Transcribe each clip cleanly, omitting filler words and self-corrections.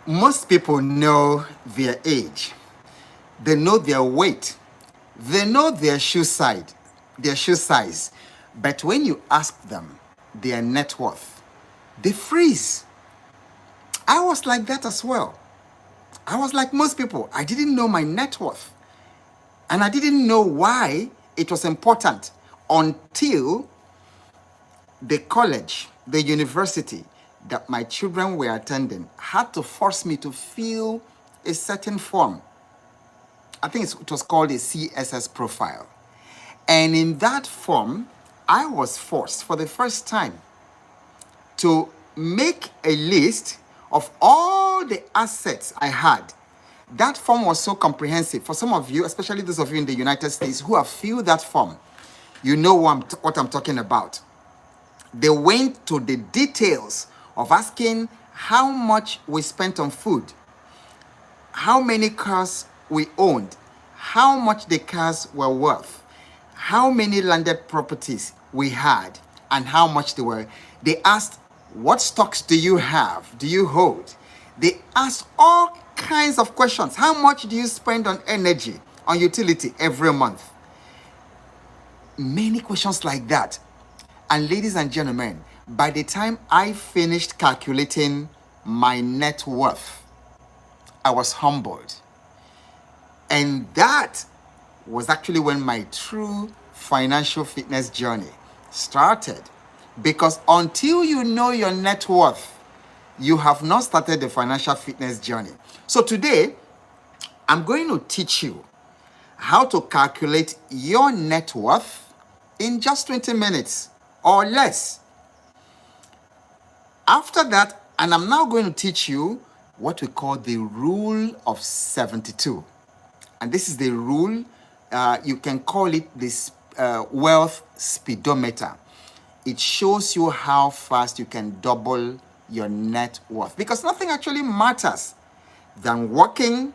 Most people know their age, they know their weight, they know their shoe size. But when you ask them their net worth, they freeze. I was like that as well. I was like most people. I didn't know my net worth. And I didn't know why it was important until the college, the university that my children were attending had to force me to fill a certain form. I think it was called a CSS profile. And in that form, I was forced for the first time to make a list of all the assets I had. That form was so comprehensive. For some of you, especially those of you in the United States who have filled that form, you know what I'm talking about. They went to the details of asking how much we spent on food, how many cars we owned, how much the cars were worth, how many landed properties we had, and how much they were. They asked, what stocks do you have? Do you hold? They asked all kinds of questions. How much do you spend on energy, on utility every month? Many questions like that. And ladies and gentlemen, by the time I finished calculating my net worth, I was humbled. And that was actually when my true financial fitness journey started. Because until you know your net worth, you have not started the financial fitness journey. So today, I'm going to teach you how to calculate your net worth in just 20 minutes or less. After that, and I'm now going to teach you what we call the rule of 72. And this is the rule, you can call it this wealth speedometer. It shows you how fast you can double your net worth. Because nothing actually matters than working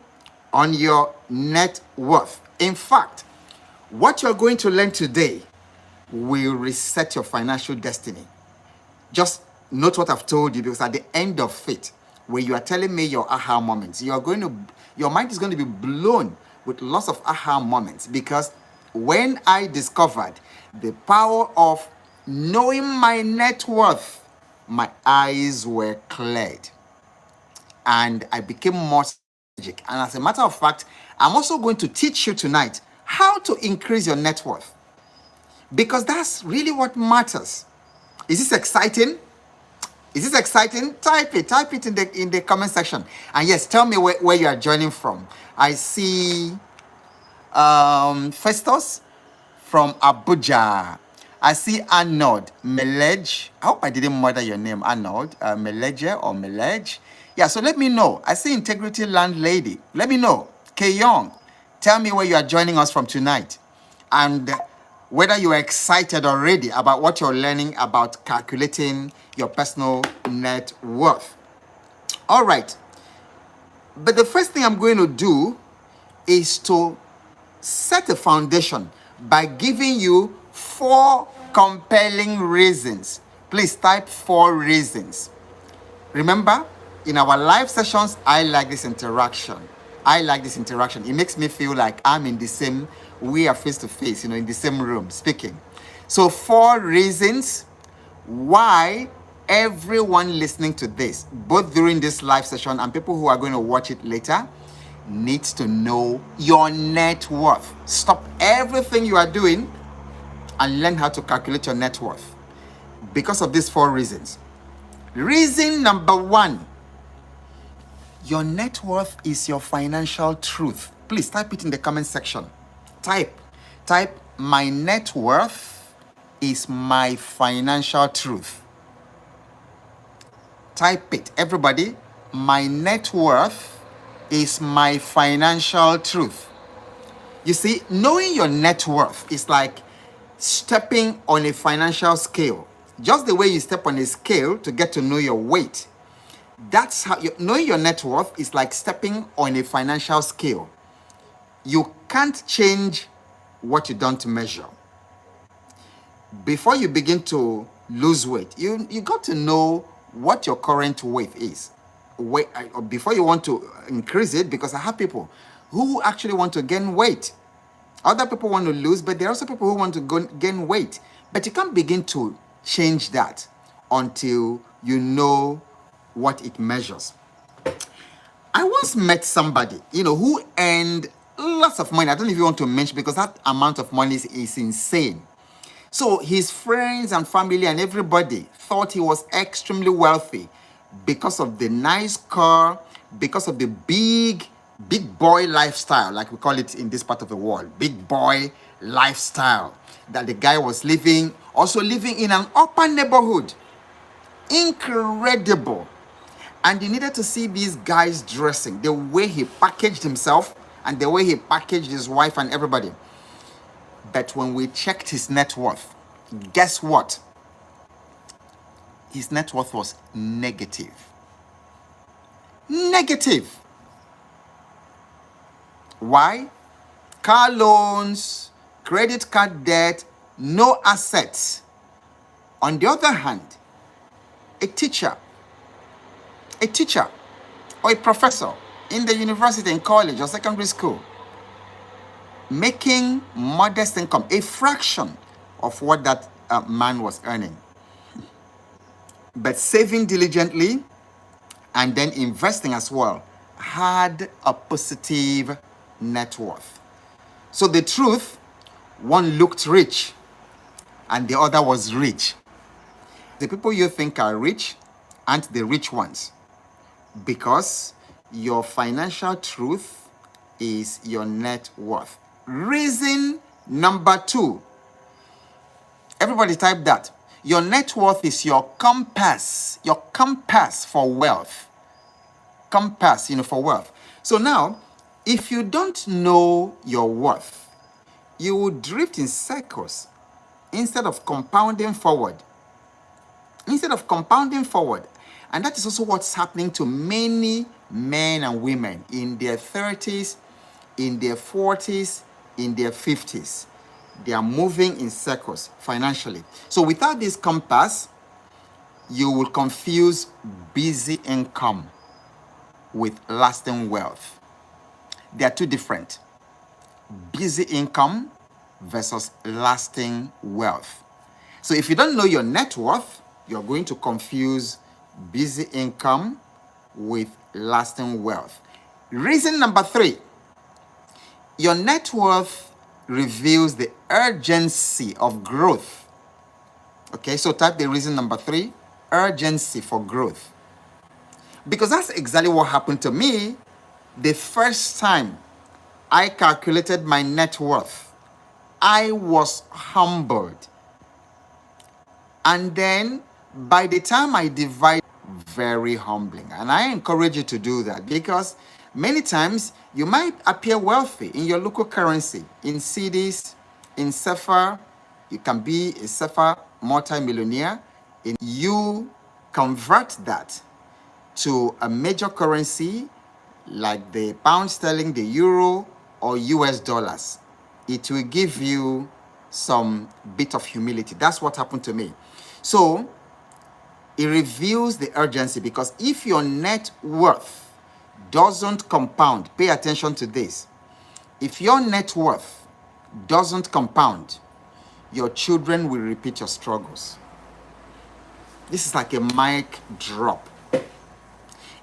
on your net worth. In fact, what you're going to learn today will reset your financial destiny. Just note what I've told you, because at the end of it, when you are telling me your aha moments, your mind is going to be blown with lots of aha moments. Because when I discovered the power of knowing my net worth, my eyes were cleared and I became more strategic. And as a matter of fact, I'm also going to teach you tonight how to increase your net worth, because that's really what matters. Is this exciting? Is this exciting? Type it in the comment section. And yes, tell me where you are joining from. I see Festus from Abuja. I see Arnold Melej. I hope I didn't murder your name, Arnold. Meleje or Melej. Yeah, so let me know. I see Integrity Landlady. Let me know. K Young, tell me where you are joining us from tonight, and whether you are excited already about what you're learning about calculating your personal net worth. All right. But the first thing I'm going to do is to set a foundation by giving you 4 compelling reasons. Please type 4 reasons. Remember, in our live sessions, I like this interaction. It makes me feel like I'm in the same, we are face to face, in the same room speaking. So 4 reasons why everyone listening to this, both during this live session and people who are going to watch it later, needs to know your net worth. Stop everything you are doing and learn how to calculate your net worth because of these 4 reasons. Reason number 1, your net worth is your financial truth. Please type it in the comment section. Type, my net worth is my financial truth. Type it, everybody. My net worth is my financial truth. You see, knowing your net worth is like stepping on a financial scale. Just the way you step on a scale to get to know your weight. That's how knowing your net worth is like stepping on a financial scale. You can't change what you don't measure. Before you begin to lose weight, you got to know what your current weight is. before you want to increase it, because I have people who actually want to gain weight. Other people want to lose, but there are also people who want to gain weight. But you can't begin to change that until you know what it measures. I once met somebody, who earned lots of money. I don't know if you want to mention, because that amount of money is insane. So his friends and family and everybody thought he was extremely wealthy because of the nice car, because of the big boy lifestyle, like we call it in this part of the world, big boy lifestyle that the guy was living, also living in an upper neighborhood. Incredible. And you needed to see these guys dressing, the way he packaged himself and the way he packaged his wife and everybody. But when we checked his net worth, guess what? His net worth was negative. Negative. Why? Car loans, credit card debt, no assets. On the other hand, a teacher or a professor in the university, in college or secondary school, making modest income, a fraction of what that man was earning, but saving diligently and then investing as well, had a positive net worth. So the truth, one looked rich and the other was rich. The people you think are rich aren't the rich ones, because your financial truth is your net worth. Reason number 2. Everybody type that. Your net worth is your compass for wealth. Compass, for wealth. So now, if you don't know your worth, you will drift in circles instead of compounding forward. And that is also what's happening to many men and women in their 30s, in their 40s, in their 50s. They are moving in circles financially. So without this compass, you will confuse busy income with lasting wealth. They are two different. Busy income versus lasting wealth. So if you don't know your net worth, you're going to confuse busy income with lasting wealth. Reason number 3, your net worth reveals the urgency of growth. Okay, so type the reason number 3, urgency for growth. Because that's exactly what happened to me the first time I calculated my net worth. I was humbled. And then by the time I divide, very humbling. And I encourage you to do that, because many times you might appear wealthy in your local currency, in cedis, in CFA. You can be a CFA multimillionaire. You convert that to a major currency like the pound sterling, the euro, or US dollars. It will give you some bit of humility. That's what happened to me. So it reveals the urgency, because if your net worth doesn't compound, pay attention to this. If your net worth doesn't compound, your children will repeat your struggles. This is like a mic drop.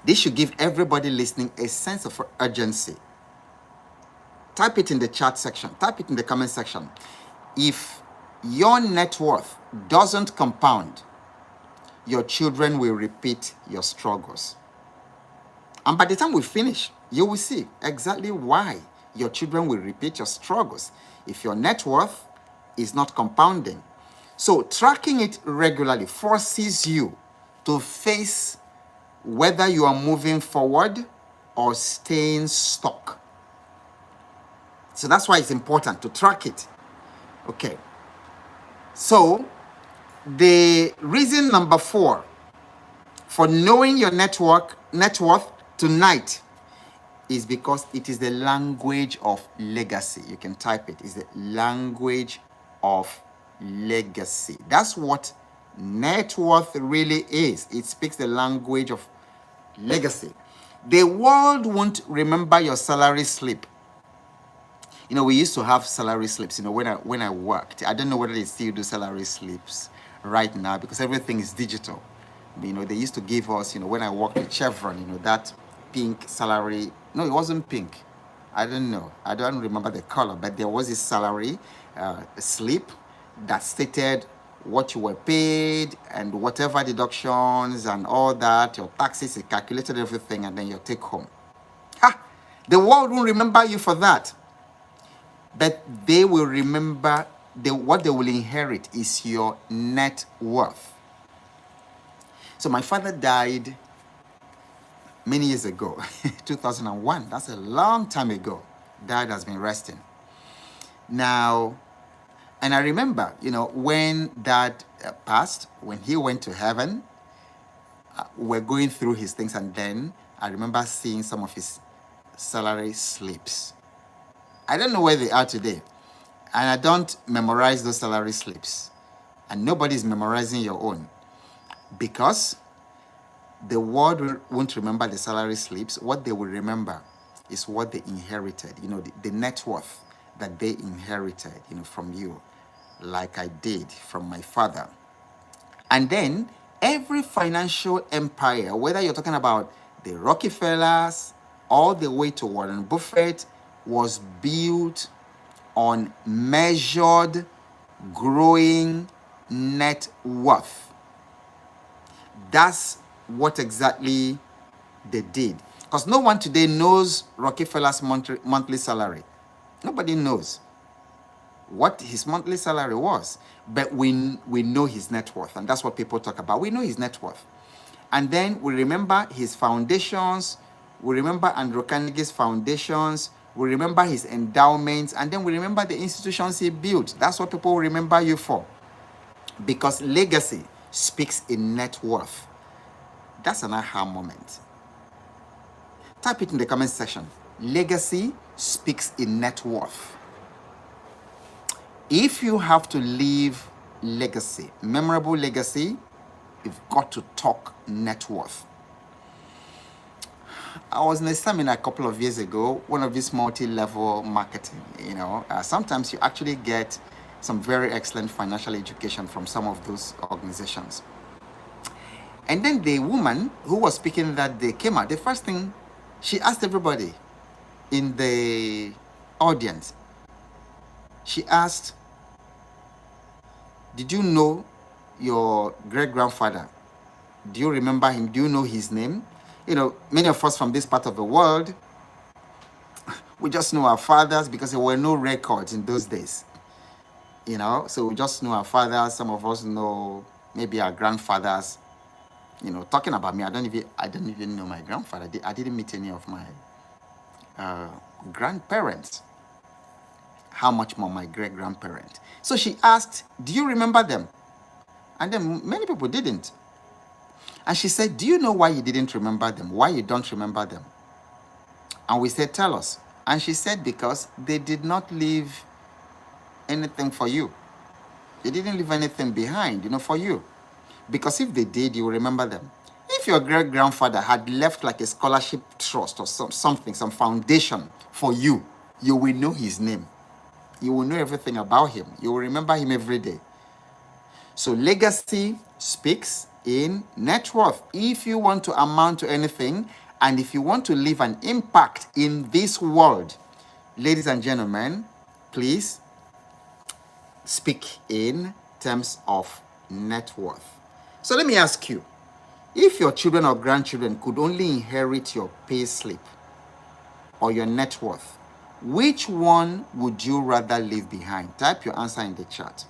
This should give everybody listening a sense of urgency. Type it in the chat section. Type it in the comment section. If your net worth doesn't compound, your children will repeat your struggles. And by the time we finish, you will see exactly why your children will repeat your struggles if your net worth is not compounding. So tracking it regularly forces you to face whether you are moving forward or staying stuck. So that's why it's important to track it. Okay. So the reason number 4 for knowing your net worth tonight is because it is the language of legacy. You can type it. It's the language of legacy. That's what net worth really is. It speaks the language of Legacy. The world won't remember your salary slip. We used to have salary slips, when I worked. I don't know whether they still do salary slips right now because everything is digital. They used to give us, when I worked at Chevron, that pink salary. No, it wasn't pink. I don't know. I don't remember the color, but there was a salary slip that stated what you were paid and whatever deductions and all that, your taxes, it calculated everything, and then your take home. Ha! The world won't remember you for that. But they will remember what they will inherit is your net worth. So my father died many years ago, 2001. That's a long time ago. Dad has been resting. Now, and I remember, when Dad passed, when he went to heaven, we're going through his things, and then I remember seeing some of his salary slips. I don't know where they are today, and I don't memorize those salary slips, and nobody's memorizing your own, because the world won't remember the salary slips. What they will remember is what they inherited, the net worth that they inherited, from you, like I did from my father. And then every financial empire, whether you're talking about the Rockefellers all the way to Warren Buffett, was built on measured, growing net worth. That's what exactly they did. Because no one today knows Rockefeller's monthly salary. Nobody knows what his monthly salary was. But we know his net worth. And that's what people talk about. We know his net worth. And then we remember his foundations. We remember Andrew Carnegie's foundations. We remember his endowments. And then we remember the institutions he built. That's what people remember you for. Because legacy speaks in net worth. That's an aha moment. Type it in the comment section. Legacy speaks in net worth. If you have to leave legacy, memorable legacy, you've got to talk net worth. I was in a seminar a couple of years ago, one of these multi-level marketing, sometimes you actually get some very excellent financial education from some of those organizations. And then the woman who was speaking that day came out. The first thing she asked everybody in the audience, she asked, did you know your great-grandfather? Do you remember him? Do you know his name? Many of us from this part of the world, we just know our fathers because there were no records in those days. So we just know our fathers. Some of us know maybe our grandfathers. Talking about me, I don't even know my grandfather. I didn't meet any of my grandparents. How much more my great-grandparent? So she asked, do you remember them? And then many people didn't. And she said, do you know why you didn't remember them? Why you don't remember them? And we said, tell us. And she said, because they did not leave anything for you. They didn't leave anything behind, for you. Because if they did, you will remember them. If your great-grandfather had left like a scholarship trust or something, some foundation for you, you will know his name. You will know everything about him. You will remember him every day. So legacy speaks in net worth. If you want to amount to anything, and if you want to leave an impact in this world, ladies and gentlemen, please speak in terms of net worth. So let me ask you, if your children or grandchildren could only inherit your pay slip or your net worth, which one would you rather leave behind? Type your answer in the chat.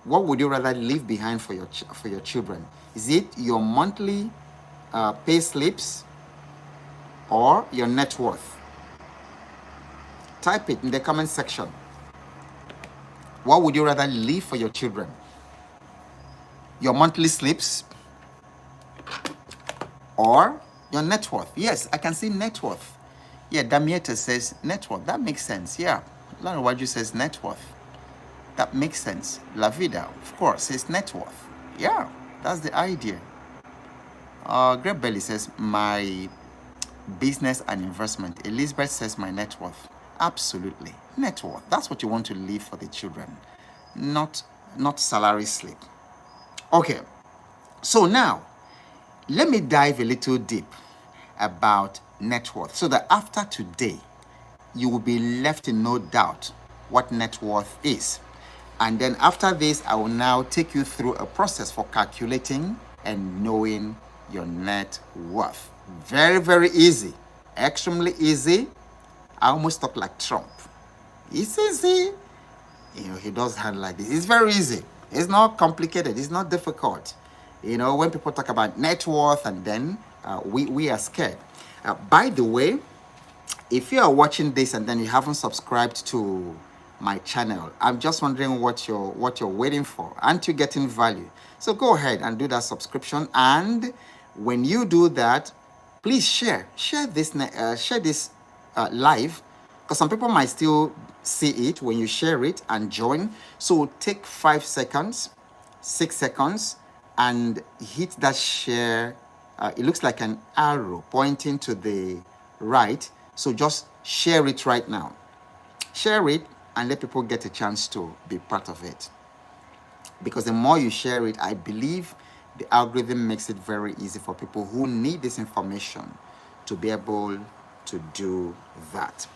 What would you rather leave behind for your children? Is it your monthly pay slips or your net worth? Type it in the comment section. What would you rather leave for your children? Your monthly slips or your net worth? Yes, I can see net worth. Yeah, Damieta says net worth. That makes sense. Yeah, Lanawaju says net worth. That makes sense. La Vida, of course, says net worth. Yeah, that's the idea. Greg Belly says, my business and investment. Elizabeth says, my net worth. Absolutely. Net worth. That's what you want to leave for the children, not salary slip. Okay. So now, let me dive a little deep about net worth so that after today, you will be left in no doubt what net worth is. And then after this, I will now take you through a process for calculating and knowing your net worth. Very, very easy. Extremely easy. I almost talk like Trump. It's easy. He does hand like this. It's very easy. It's not complicated. It's not difficult. When people talk about net worth and then we are scared. By the way, if you are watching this and then you haven't subscribed to my channel, I'm just wondering what you're waiting for. Aren't you getting value? So go ahead and do that subscription. And when you do that, please share this live, because some people might still see it when you share it and join. So take 5 seconds, 6 seconds, and hit that share. It looks like an arrow pointing to the right. So just share it right now. Share it and let people get a chance to be part of it. Because the more you share it, I believe the algorithm makes it very easy for people who need this information to be able to do that.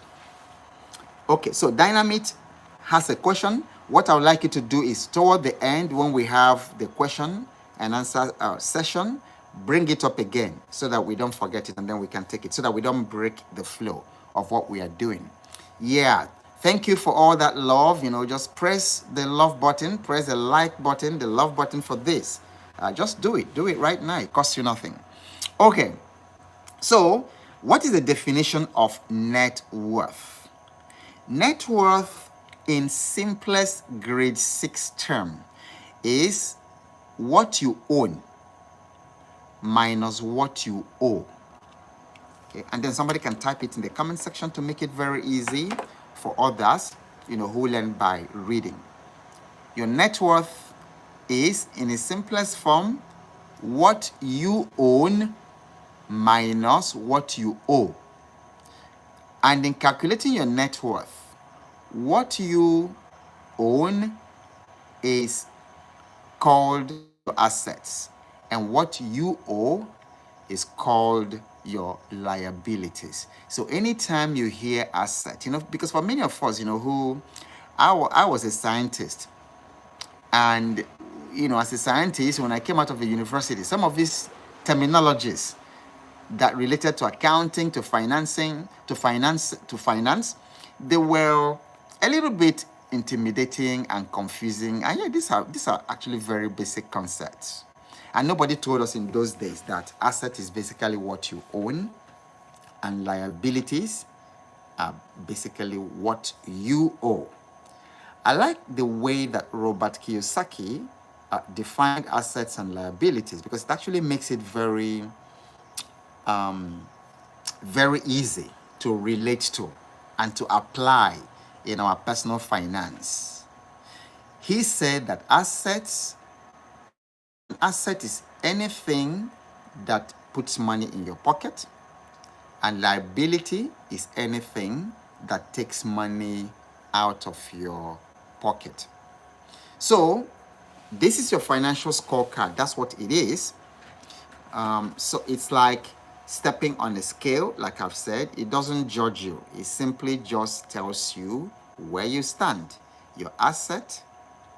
Okay, so Dynamite has a question. What I would like you to do is toward the end, when we have the question and answer session, bring it up again so that we don't forget it and then we can take it, so that we don't break the flow of what we are doing. Yeah, thank you for all that love. Just press the love button, press the like button, the love button for this. Just do it right now. It costs you nothing. Okay, so what is the definition of net worth? Net worth in simplest grade 6 term is what you own minus what you owe. Okay, and then somebody can type it in the comment section to make it very easy for others, who learn by reading. Your net worth is, in its simplest form, what you own minus what you owe. And in calculating your net worth, what you own is called your assets, and what you owe is called your liabilities. So anytime you hear asset, because for many of us, who I was a scientist, and as a scientist, when I came out of the university, some of these terminologies that related to accounting, to financing, to finance, they were a little bit intimidating and confusing. And these are actually very basic concepts. And nobody told us in those days that asset is basically what you own, and liabilities are basically what you owe. I like the way that Robert Kiyosaki defined assets and liabilities, because it actually makes it very easy to relate to and to apply in our personal finance. He said that an asset is anything that puts money in your pocket, and liability is anything that takes money out of your pocket. So this is your financial scorecard. That's what it is. So it's like stepping on a scale. Like I've said, it doesn't judge you. It simply just tells you where you stand. Your asset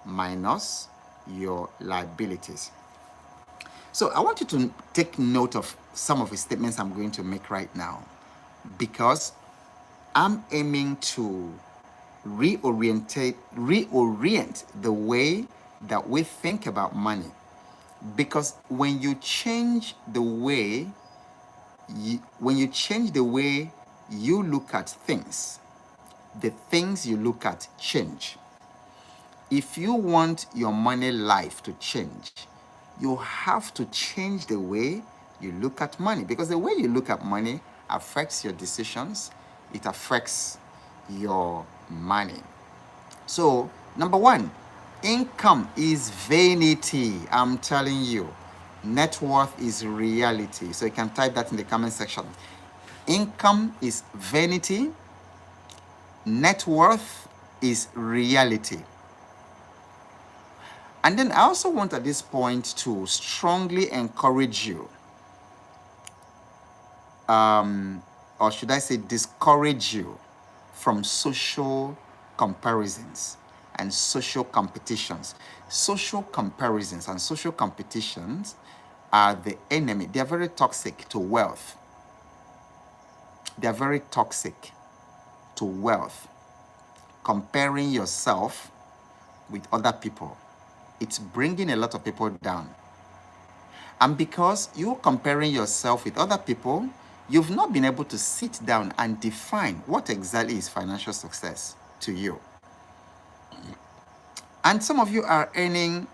minus your liabilities. So I want you to take note of some of the statements I'm going to make right now, because I'm aiming to reorient the way that we think about money. Because when you change the way you look at things, the things you look at change. If you want your money life to change, you have to change the way you look at money, because the way you look at money affects your decisions. It affects your money. So, number one, income is vanity. I'm telling you, Net worth is reality. So you can type that in the comment section. Income is vanity. Net worth is reality. And then I also want at this point to strongly encourage you, or should I say discourage you from social comparisons and social competitions. Social comparisons and social competitions are the enemy. They are very toxic to wealth. They are very toxic to wealth. Comparing yourself with other people, it's bringing a lot of people down. And because you're comparing yourself with other people, you've not been able to sit down and define what exactly is financial success to you. And some of you are earning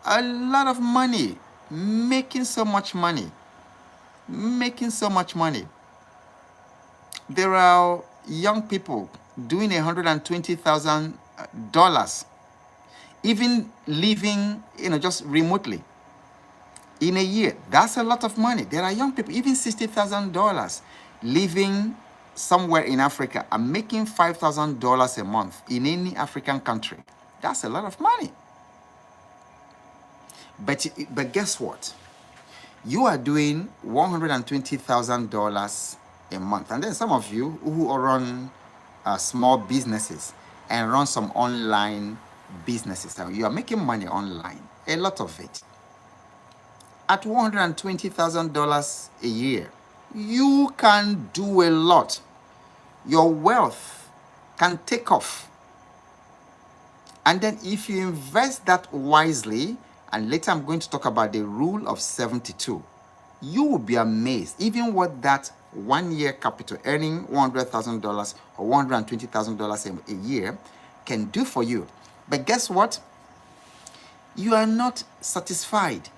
a lot of money, making so much money. There are young people doing $120,000, even living, just remotely. In a year, that's a lot of money. There are young people, even $60,000, living somewhere in Africa and making $5,000 a month in any African country. That's a lot of money. But guess what? You are doing $120,000 a month. And then some of you who run small businesses and run some online businesses, you are making money online, a lot of it. At $120,000 a year, you can do a lot. Your wealth can take off. And then if you invest that wisely, and later I'm going to talk about the rule of 72, you will be amazed even what that 1 year capital, earning $100,000 or $120,000 a year, can do for you. But guess what? You are not satisfied.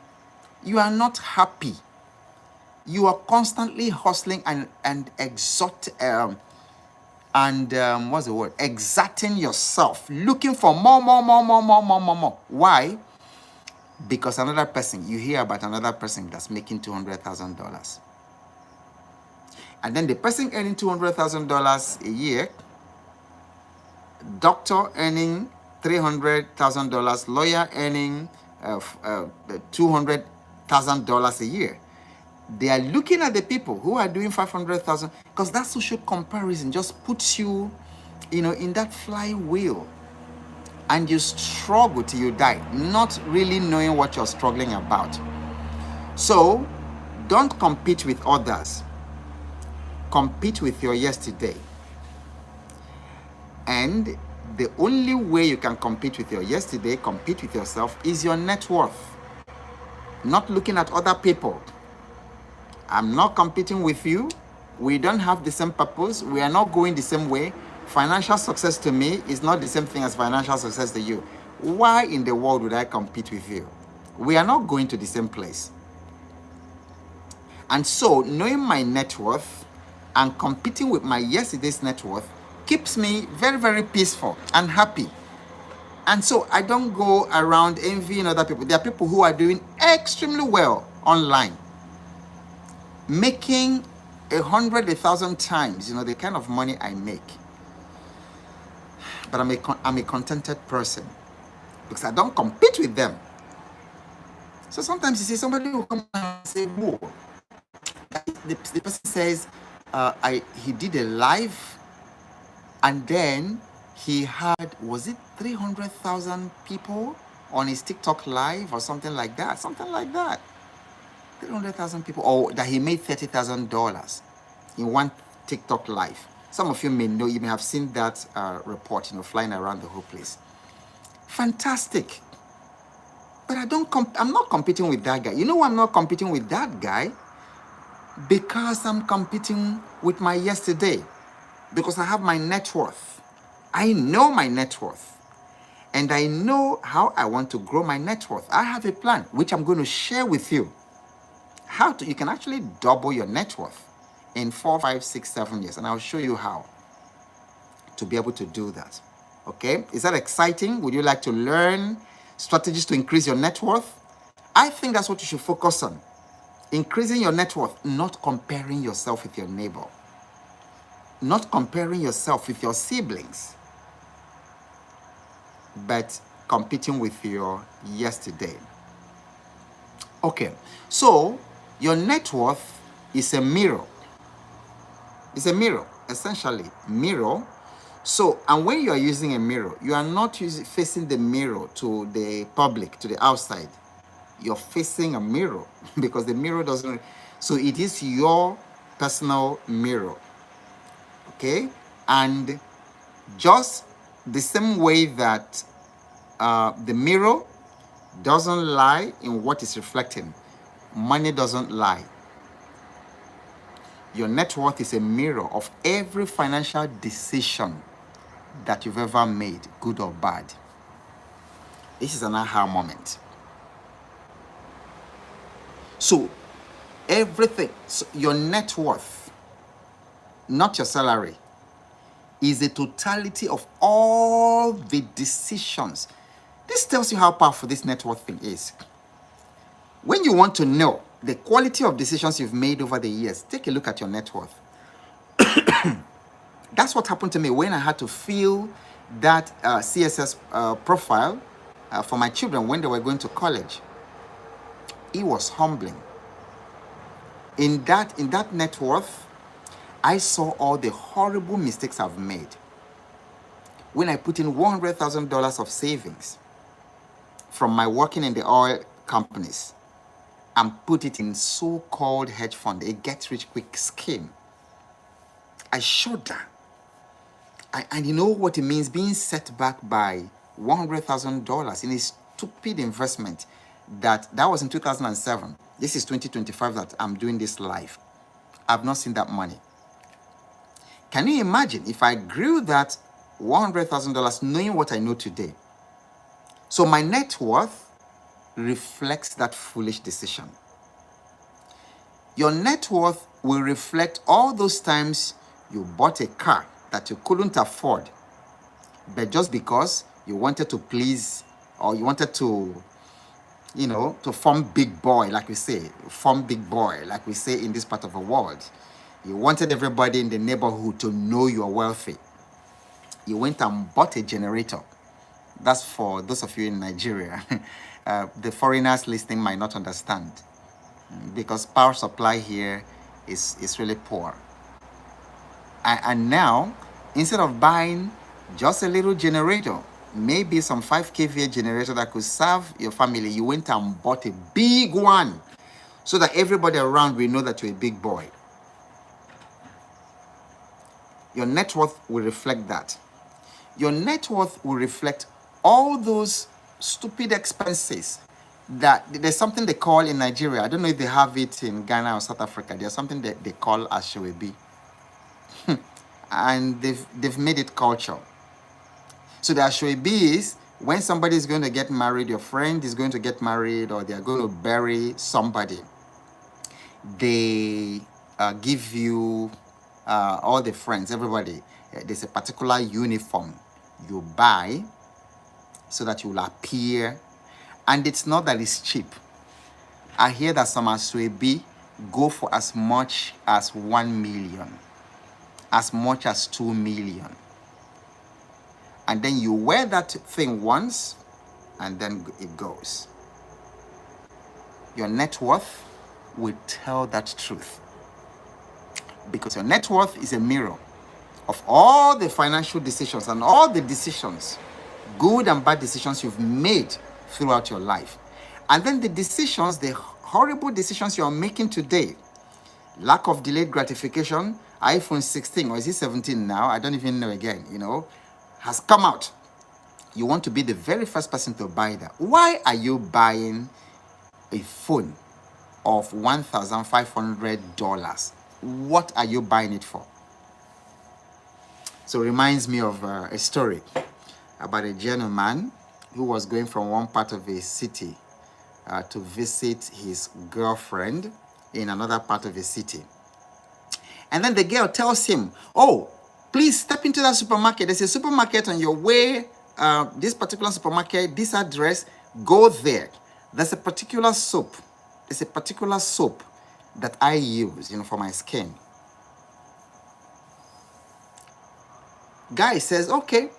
You are not happy. You are constantly hustling and exerting yourself, looking for more. Why? Because you hear about another person that's making $200,000. And then the person earning $200,000 a year, doctor earning $300,000, lawyer earning $200,000 a year. They are looking at the people who are doing $500,000, because that social comparison just puts you, in that flywheel, and you struggle till you die, not really knowing what you're struggling about. So, don't compete with others. Compete with your yesterday. And the only way you can compete with your yesterday, compete with yourself, is your net worth. Not looking at other people. I'm not competing with you. We don't have the same purpose. We are not going the same way. Financial success to me is not the same thing as financial success to you. Why in the world would I compete with you? We are not going to the same place. And so, knowing my net worth and competing with my yesterday's net worth keeps me very, very peaceful and happy. And so I don't go around envying other people. There are people who are doing extremely well online, making 100, 1,000 times, the kind of money I make. But I'm a contented person because I don't compete with them. So sometimes you see somebody who come and say, whoa. The person says, he did a live, and then he had, was it 300,000 people on his TikTok live or something like that? 300,000 people, or that he made $30,000 in one TikTok live. Some of you may know, you may have seen that report, flying around the whole place. Fantastic. But I'm not competing with that guy. You know why I'm not competing with that guy? Because I'm competing with my yesterday. Because I have my net worth. I know my net worth. And I know how I want to grow my net worth. I have a plan, which I'm going to share with you. You can actually double your net worth in 4, 5, 6, 7 years. And I'll show you how to be able to do that. Okay? Is that exciting? Would you like to learn strategies to increase your net worth? I think that's what you should focus on. Increasing your net worth, not comparing yourself with your neighbor, not comparing yourself with your siblings, but competing with your yesterday. Okay, so your net worth is a mirror. It's a mirror, essentially, mirror. So, and when you are using a mirror, you are not facing the mirror to the public, to the outside. You're facing a mirror because the mirror doesn't. So it is your personal mirror. Okay, and just the same way that the mirror doesn't lie in what is reflecting, money doesn't lie. Your net worth is a mirror of every financial decision that you've ever made, good or bad. This is an aha moment. So everything, so your net worth, not your salary, is the totality of all the decisions. This tells you how powerful this net worth thing is. When you want to know the quality of decisions you've made over the years, take a look at your net worth. That's what happened to me when I had to fill that CSS profile for my children when they were going to college. It was humbling. In that net worth, I saw all the horrible mistakes I've made. When I put in $100,000 of savings from my working in the oil companies and put it in so-called hedge fund, a get-rich-quick scheme, I showed that. And you know what it means being set back by $100,000 in a stupid investment that was in 2007. This is 2025 that I'm doing this live. I've not seen that money. Can you imagine if I grew that $100,000 knowing what I know today? So my net worth reflects that foolish decision. Your net worth will reflect all those times you bought a car that you couldn't afford, but just because you wanted to please, or you wanted to, to form big boy, like we say, in this part of the world. You wanted everybody in the neighborhood to know you're wealthy. You went and bought a generator. That's for those of you in Nigeria. The foreigners listening might not understand, because power supply here is really poor. And now, instead of buying just a little generator, maybe some 5 kVA generator that could serve your family, you went and bought a big one so that everybody around will know that you're a big boy. Your net worth will reflect that. Your net worth will reflect all those stupid expenses that there's something they call in Nigeria. I don't know if they have it in Ghana or South Africa. There's something that they call ashwebi. And they've made it culture. So the ashwebi is when somebody is going to get married, your friend is going to get married, or they are going to bury somebody, they give you, all the friends, everybody, there's a particular uniform you buy so that you will appear. And it's not that it's cheap. I hear that some ashwebi go for as much as 1 million, as much as 2 million. And then you wear that thing once, and then it goes. Your net worth will tell that truth. Because your net worth is a mirror of all the financial decisions and all the decisions, good and bad decisions you've made throughout your life. And then the decisions, the horrible decisions you're making today, lack of delayed gratification, iPhone 16, or is it 17 now? I don't even know again, has come out. You want to be the very first person to buy that. Why are you buying a phone of $1,500? What are you buying it for? So it reminds me of a story about a gentleman who was going from one part of a city to visit his girlfriend in another part of the city. And then the girl tells him, oh, please step into that supermarket. There's a supermarket on your way, this particular supermarket, this address, go there. There's a particular soap. There's a particular soap that I use, for my skin. Guy says, okay,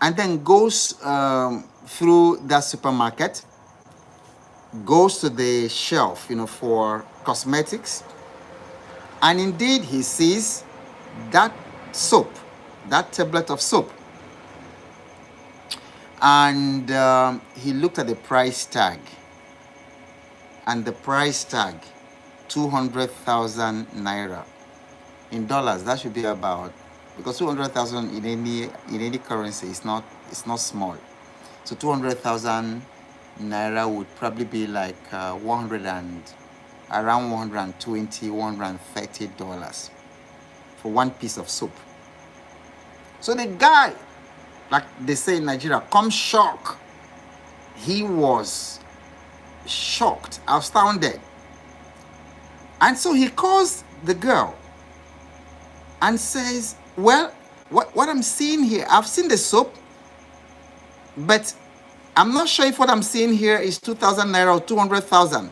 and then goes through that supermarket, goes to the shelf, for cosmetics, and indeed he sees that soap, that tablet of soap, and he looked at the price tag, and the price tag, 200,000 naira. In dollars, that should be about, because 200,000 in any currency is not small. So 200,000 naira would probably be like around 120, $130 for one piece of soap. So the guy, like they say in Nigeria, come shock. He was shocked, astounded. And so he calls the girl and says, well, what I'm seeing here, I've seen the soap, but I'm not sure if what I'm seeing here is 2,000 naira or 200,000.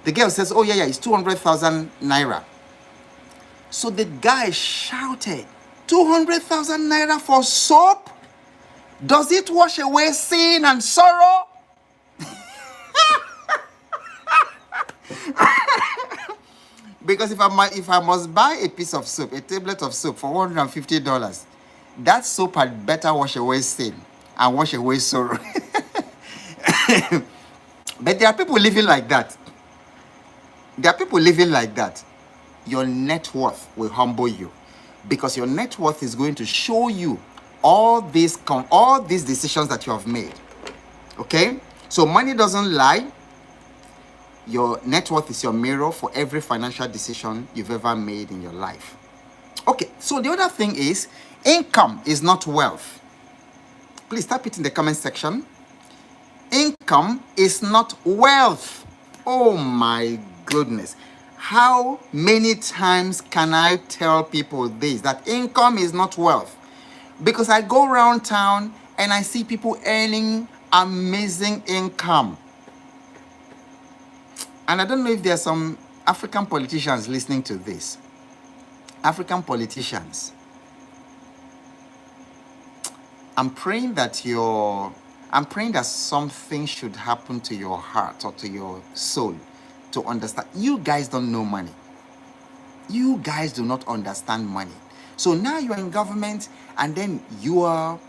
The girl says, oh yeah, it's 200,000 naira. So the guy shouted, 200,000 naira for soap? Does it wash away sin and sorrow? Because if I must buy a piece of soap, a tablet of soap for $150, that soap had better wash away sin and wash away sorrow. But there are people living like that. There are people living like that. Your net worth will humble you, because your net worth is going to show you all these decisions that you have made. Okay? So money doesn't lie. Your net worth is your mirror for every financial decision you've ever made in your life. Okay, so the other thing is, income is not wealth. Please type it in the comment section. Income is not wealth. Oh my goodness. How many times can I tell people this, that income is not wealth? Because I go around town and I see people earning amazing income. And I don't know if there are some African politicians listening to this. African politicians. I'm praying that something should happen to your heart or to your soul to understand. You guys don't know money. You guys do not understand money. So now you're in government and then you are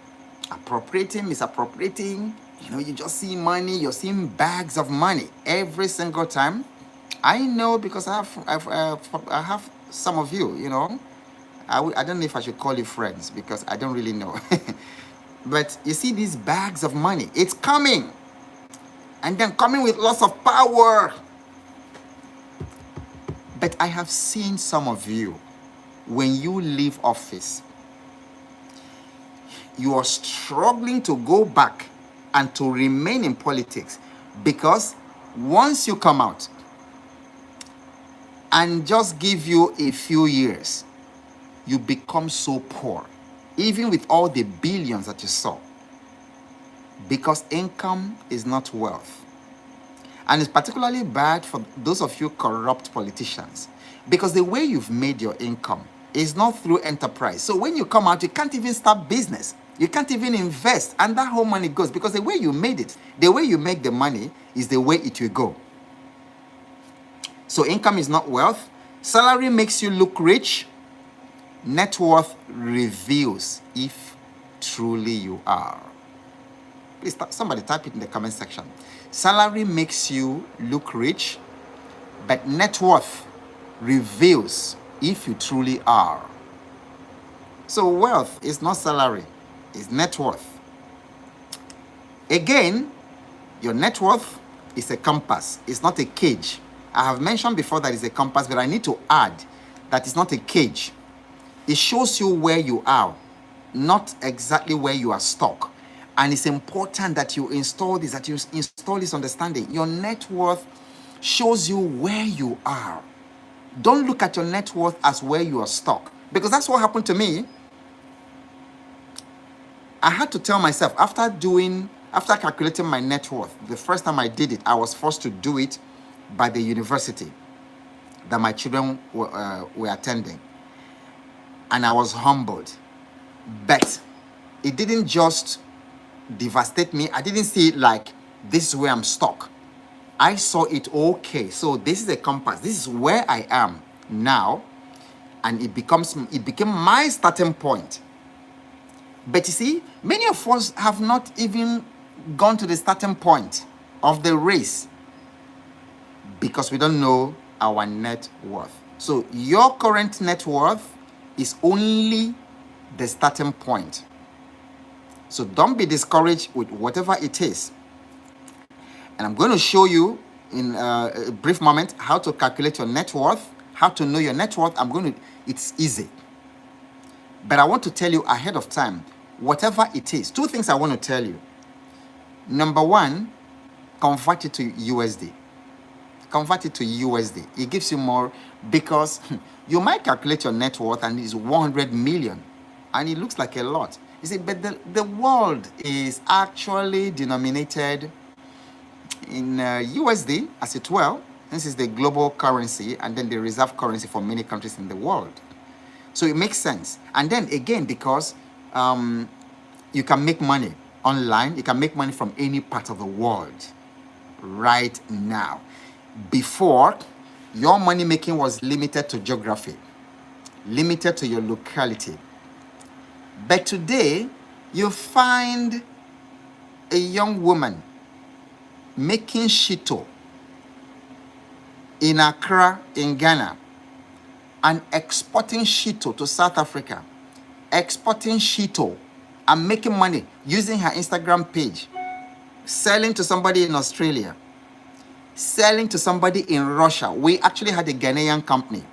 appropriating, misappropriating. You just see money. You're seeing bags of money every single time. I know, because I have some of you. I don't know if I should call you friends, because I don't really know. But you see these bags of money. It's coming, and then coming with lots of power. But I have seen some of you, when you leave office, you are struggling to go back and to remain in politics, because once you come out and just give you a few years, you become so poor, even with all the billions that you saw, because income is not wealth. And it's particularly bad for those of you corrupt politicians, because the way you've made your income is not through enterprise. So when you come out, you can't even start business. You can't even invest, and that whole money goes, because the way you made it, the way you make the money is the way it will go. So income is not wealth. Salary makes you look rich. Net worth reveals if truly you are. Please, somebody type it in the comment section. Salary makes you look rich, but net worth reveals if you truly are. So wealth is not salary. Is net worth. Again, your net worth is a compass. It's not a cage. I have mentioned before that it's a compass, but I need to add that it's not a cage. It shows you where you are, not exactly where you are stuck. And it's important that you install this understanding. Your net worth shows you where you are. Don't look at your net worth as where you are stuck, because that's what happened to me. I had to tell myself, after doing After calculating my net worth, the first time I did it, I was forced to do it by the university that my children were attending. And I was humbled. But it didn't just devastate me. I didn't see it like, this is where I'm stuck. I saw it, okay, so this is a compass. This is where I am now. And it became my starting point. But you see, many of us have not even gone to the starting point of the race because we don't know our net worth. So your current net worth is only the starting point. So don't be discouraged with whatever it is. And I'm going to show you in a brief moment how to calculate your net worth, how to know your net worth. It's easy. But I want to tell you ahead of time, whatever it is, two things I want to tell you. Number one, convert it to USD. Convert it to USD. It gives you more, because you might calculate your net worth and it's 100 million. And it looks like a lot. You see, but the world is actually denominated in USD, as it well. This is the global currency and then the reserve currency for many countries in the world. So it makes sense. And then again, because you can make money online, you can make money from any part of the world right now. Before, your money making was limited to geography, limited to your locality. But today, you find a young woman making shito in Accra, in Ghana, and exporting shito to South Africa, exporting shito and making money using her Instagram page, selling to somebody in Australia, selling to somebody in Russia. We actually had a Ghanaian company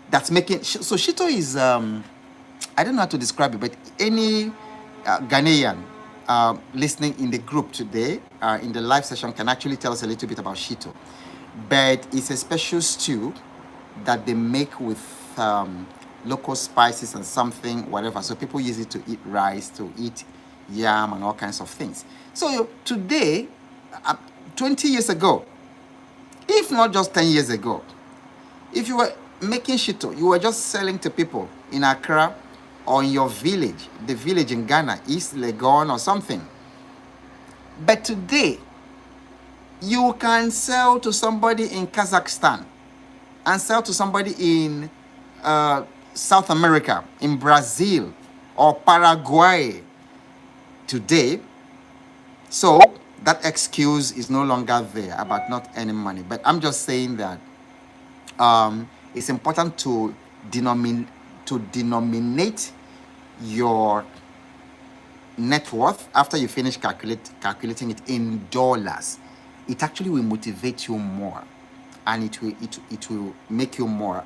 that's making, so shito is, I don't know how to describe it, but any Ghanaian listening in the group today, in the live session, can actually tell us a little bit about shito. But it's a special stew that they make with local spices and something, whatever. So people use it to eat rice, to eat yam, and all kinds of things. So today, 20 years ago, if not just 10 years ago, if you were making shito, you were just selling to people in Accra or in your village, the village in Ghana, East Legon or something. But today, you can sell to somebody in Kazakhstan and sell to somebody in South America, in Brazil or Paraguay today. So that excuse is no longer there about not earning money. But I'm just saying that it's important to denominate your net worth after you finish calculating it in dollars. It actually will motivate you more, and it will make you more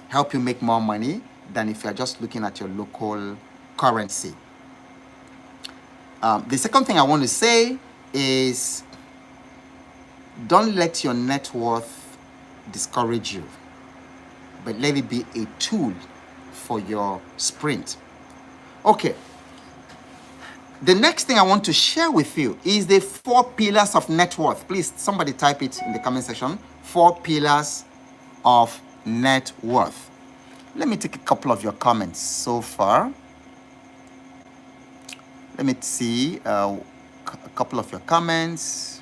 help you make more money than if you're just looking at your local currency. The second thing I want to say is, don't let your net worth discourage you, but let it be a tool for your sprint. Okay. The next thing I want to share with you is the 4 pillars of net worth. Please, somebody type it in the comment section. 4 pillars of net worth. Let me take a couple of your comments so far. Let me see a couple of your comments.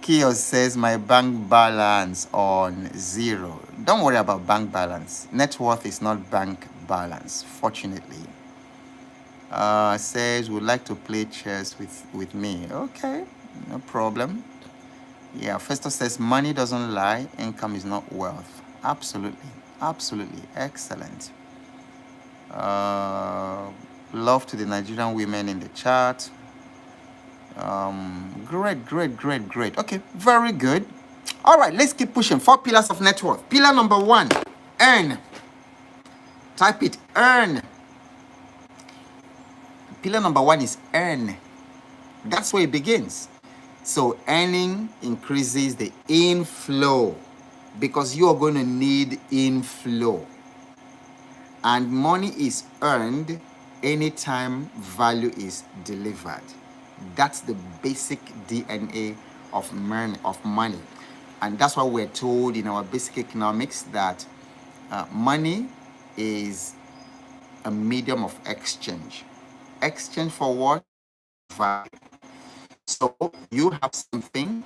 Kio says, my bank balance on 0. Don't worry about bank balance. Net worth is not bank balance, fortunately. Says, would like to play chess with me. Okay, no problem. Yeah, Festo says, money doesn't lie, income is not wealth. Absolutely, absolutely, excellent. Love to the Nigerian women in the chat. Great. Okay, very good. All right, let's keep pushing. 4 pillars of net worth. Pillar number 1, earn. Type it, earn. Pillar number 1 is earn. That's where it begins. So earning increases the inflow, because you are going to need inflow. And money is earned anytime value is delivered. That's the basic DNA of money. And that's why we're told in our basic economics that money is a medium of exchange. Exchange for what? Value. So you have something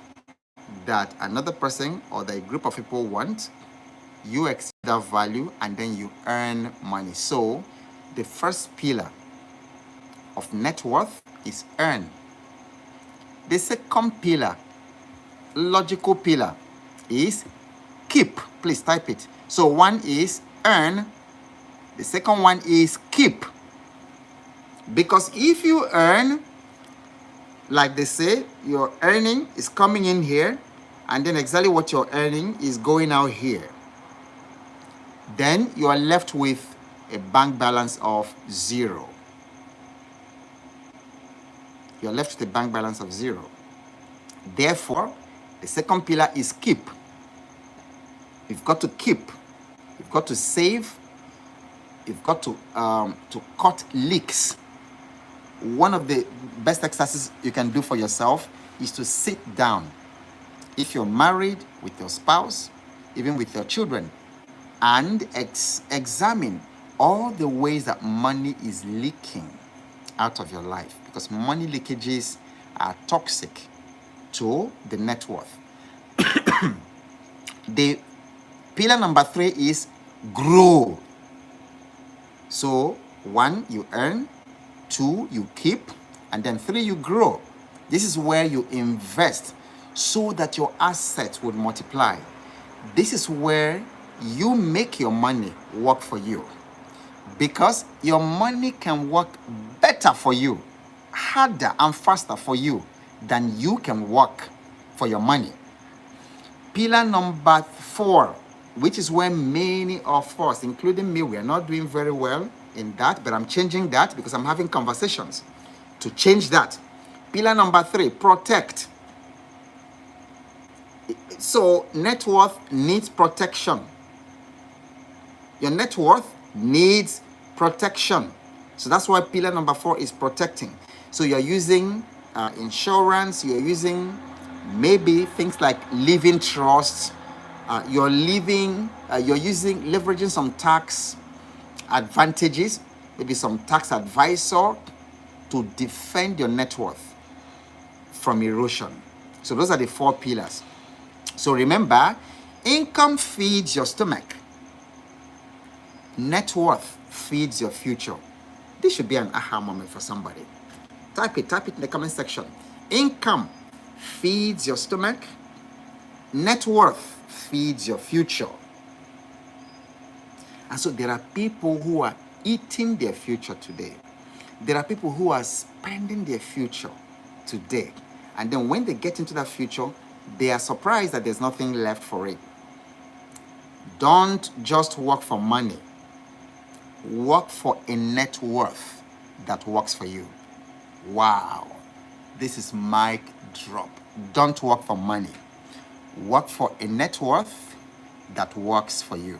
that another person or the group of people want, you exceed that value, and then you earn money. So the first pillar of net worth is earn. The second pillar, logical pillar, is keep. Please type it. So one is earn, the second one is keep. Because if you earn, like they say, your earning is coming in here, and then exactly what you're earning is going out here, then you are left with a bank balance of 0. You're left with a bank balance of 0. Therefore, the second pillar is keep. You've got to keep. You've got to save. You've got to cut leaks. One of the best exercises you can do for yourself is to sit down. If you're married, with your spouse, even with your children, and examine all the ways that money is leaking out of your life, because money leakages are toxic to the net worth. The pillar number 3 is grow. So 1, you earn, 2, you keep, and then 3, you grow. This is where you invest so that your assets would multiply. This is where you make your money work for you, because your money can work better for you, harder and faster for you than you can work for your money. Pillar number 4, which is where many of us, including me, we are not doing very well in that, but I'm changing that because I'm having conversations to change that. Pillar number 3, protect. So net worth needs protection. Your net worth needs protection. So that's why pillar number 4 is protecting. So you're using insurance, you're using maybe things like living trusts, you're using leveraging some tax advantages, maybe some tax advisor to defend your net worth from erosion. So those are the 4 pillars. So remember, income feeds your stomach. Net worth feeds your future. This should be an aha moment for somebody. Type it in the comment section. Income feeds your stomach. Net worth feeds your future. And so there are people who are eating their future today. There are people who are spending their future today. And then when they get into that future, they are surprised that there's nothing left for it. Don't just work for money. Work for a net worth that works for you. Wow. This is mic drop. Don't work for money. Work for a net worth that works for you.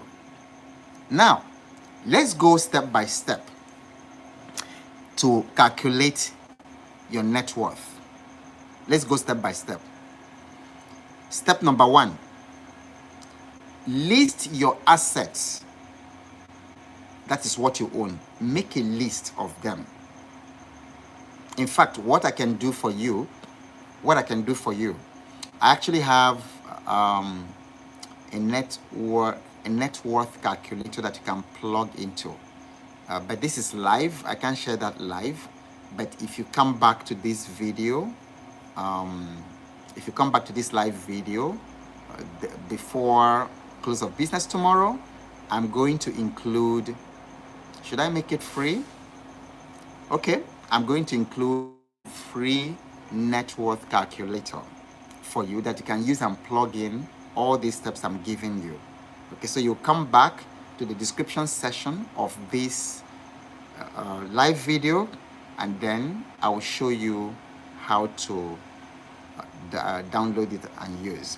Now, let's go step by step to calculate your net worth. Let's go step by step. Step number 1, list your assets. That is what you own. Make a list of them. In fact, what I can do for you, I actually have a net worth calculator that you can plug into. But this is live. I can't share that live. But if you come back to this video, live video before close of business tomorrow, I'm going to include, should I make it free? Okay, I'm going to include free net worth calculator for you that you can use and plug in all these steps I'm giving you. Okay, so you come back to the description section of this live video, and then I will show you how to download it and use.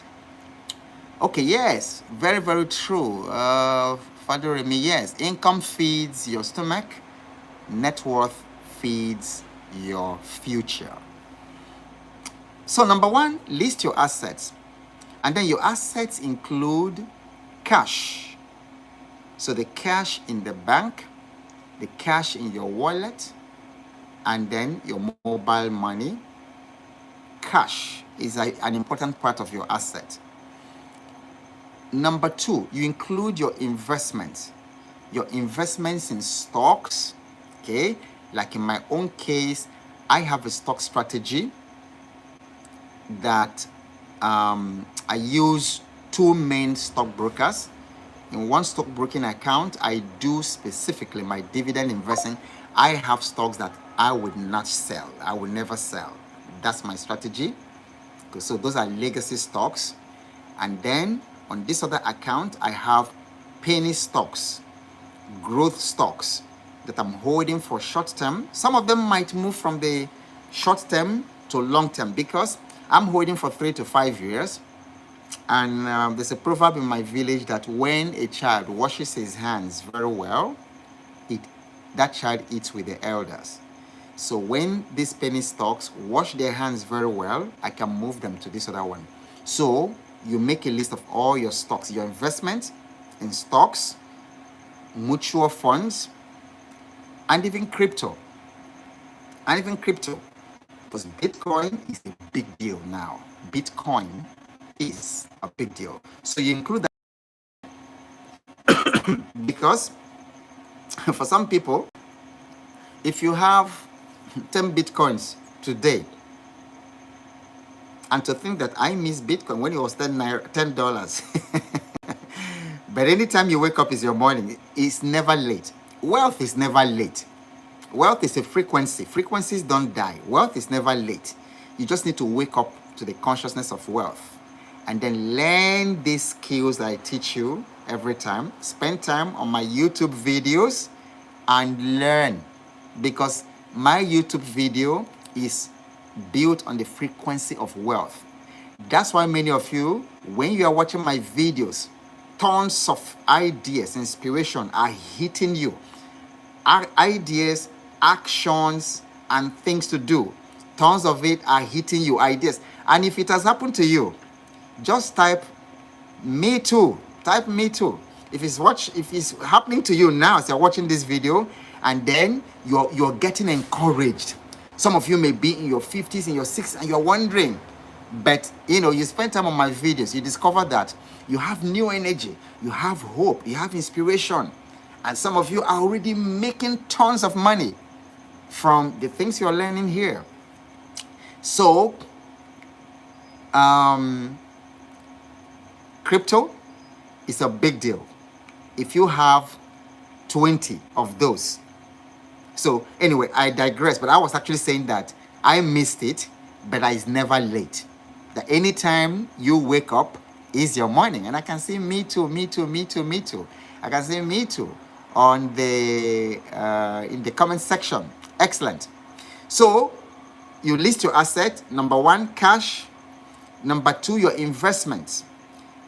Okay, yes, very, very true. Father Remy, yes, income feeds your stomach. Net worth feeds your future. So number one, list your assets. And then your assets include cash. So the cash in the bank, the cash in your wallet, and then your mobile money. Cash is an important part of your asset. Number two, you include your investments. Your investments in stocks, okay? Like in my own case, I have a stock strategy that I use two main stockbrokers. In one stockbroking account, I do specifically my dividend investing. I have stocks that I would not sell. I will never sell. That's my strategy. So those are legacy stocks. And then on this other account, I have penny stocks, growth stocks that I'm holding for short term. Some of them might move from the short term to long term because I'm holding for 3 to 5 years. And there's a proverb in my village that when a child washes his hands very well, that child eats with the elders. So when these penny stocks wash their hands very well, I can move them to this other one. So you make a list of all your stocks, your investments in stocks, mutual funds, and even crypto. Because Bitcoin is a big deal now. Bitcoin is a big deal. So you include that because for some people, if you have 10 Bitcoins today, and to think that I miss Bitcoin when it was $10. But anytime you wake up is your morning. It's never late. Wealth is never late. Wealth is a frequency. Frequencies don't die. Wealth is never late. You just need to wake up to the consciousness of wealth and then learn these skills that I teach you every time. Spend time on my YouTube videos and learn, because my YouTube video is built on the frequency of wealth. That's why many of you, when you are watching my videos, tons of ideas, inspiration are hitting you. Ideas, actions, and things to do. Tons of it are hitting you, ideas. And if it has happened to you, just type me too. Type me too. If it's happening to you now as you're watching this video, and then you're getting encouraged. Some of you may be in your 50s, in your 60s, and you're wondering, but you spend time on my videos, you discover that you have new energy, you have hope, you have inspiration. And some of you are already making tons of money from the things you're learning here. So, crypto is a big deal. If you have 20 of those. So anyway, I digress, but I was actually saying that I missed it, but it's never late. That anytime you wake up is your morning. And I can say me too, me too, me too, me too. I can say me too on the in the comment section. Excellent. So you list your asset. Number one, cash. Number two, your investments.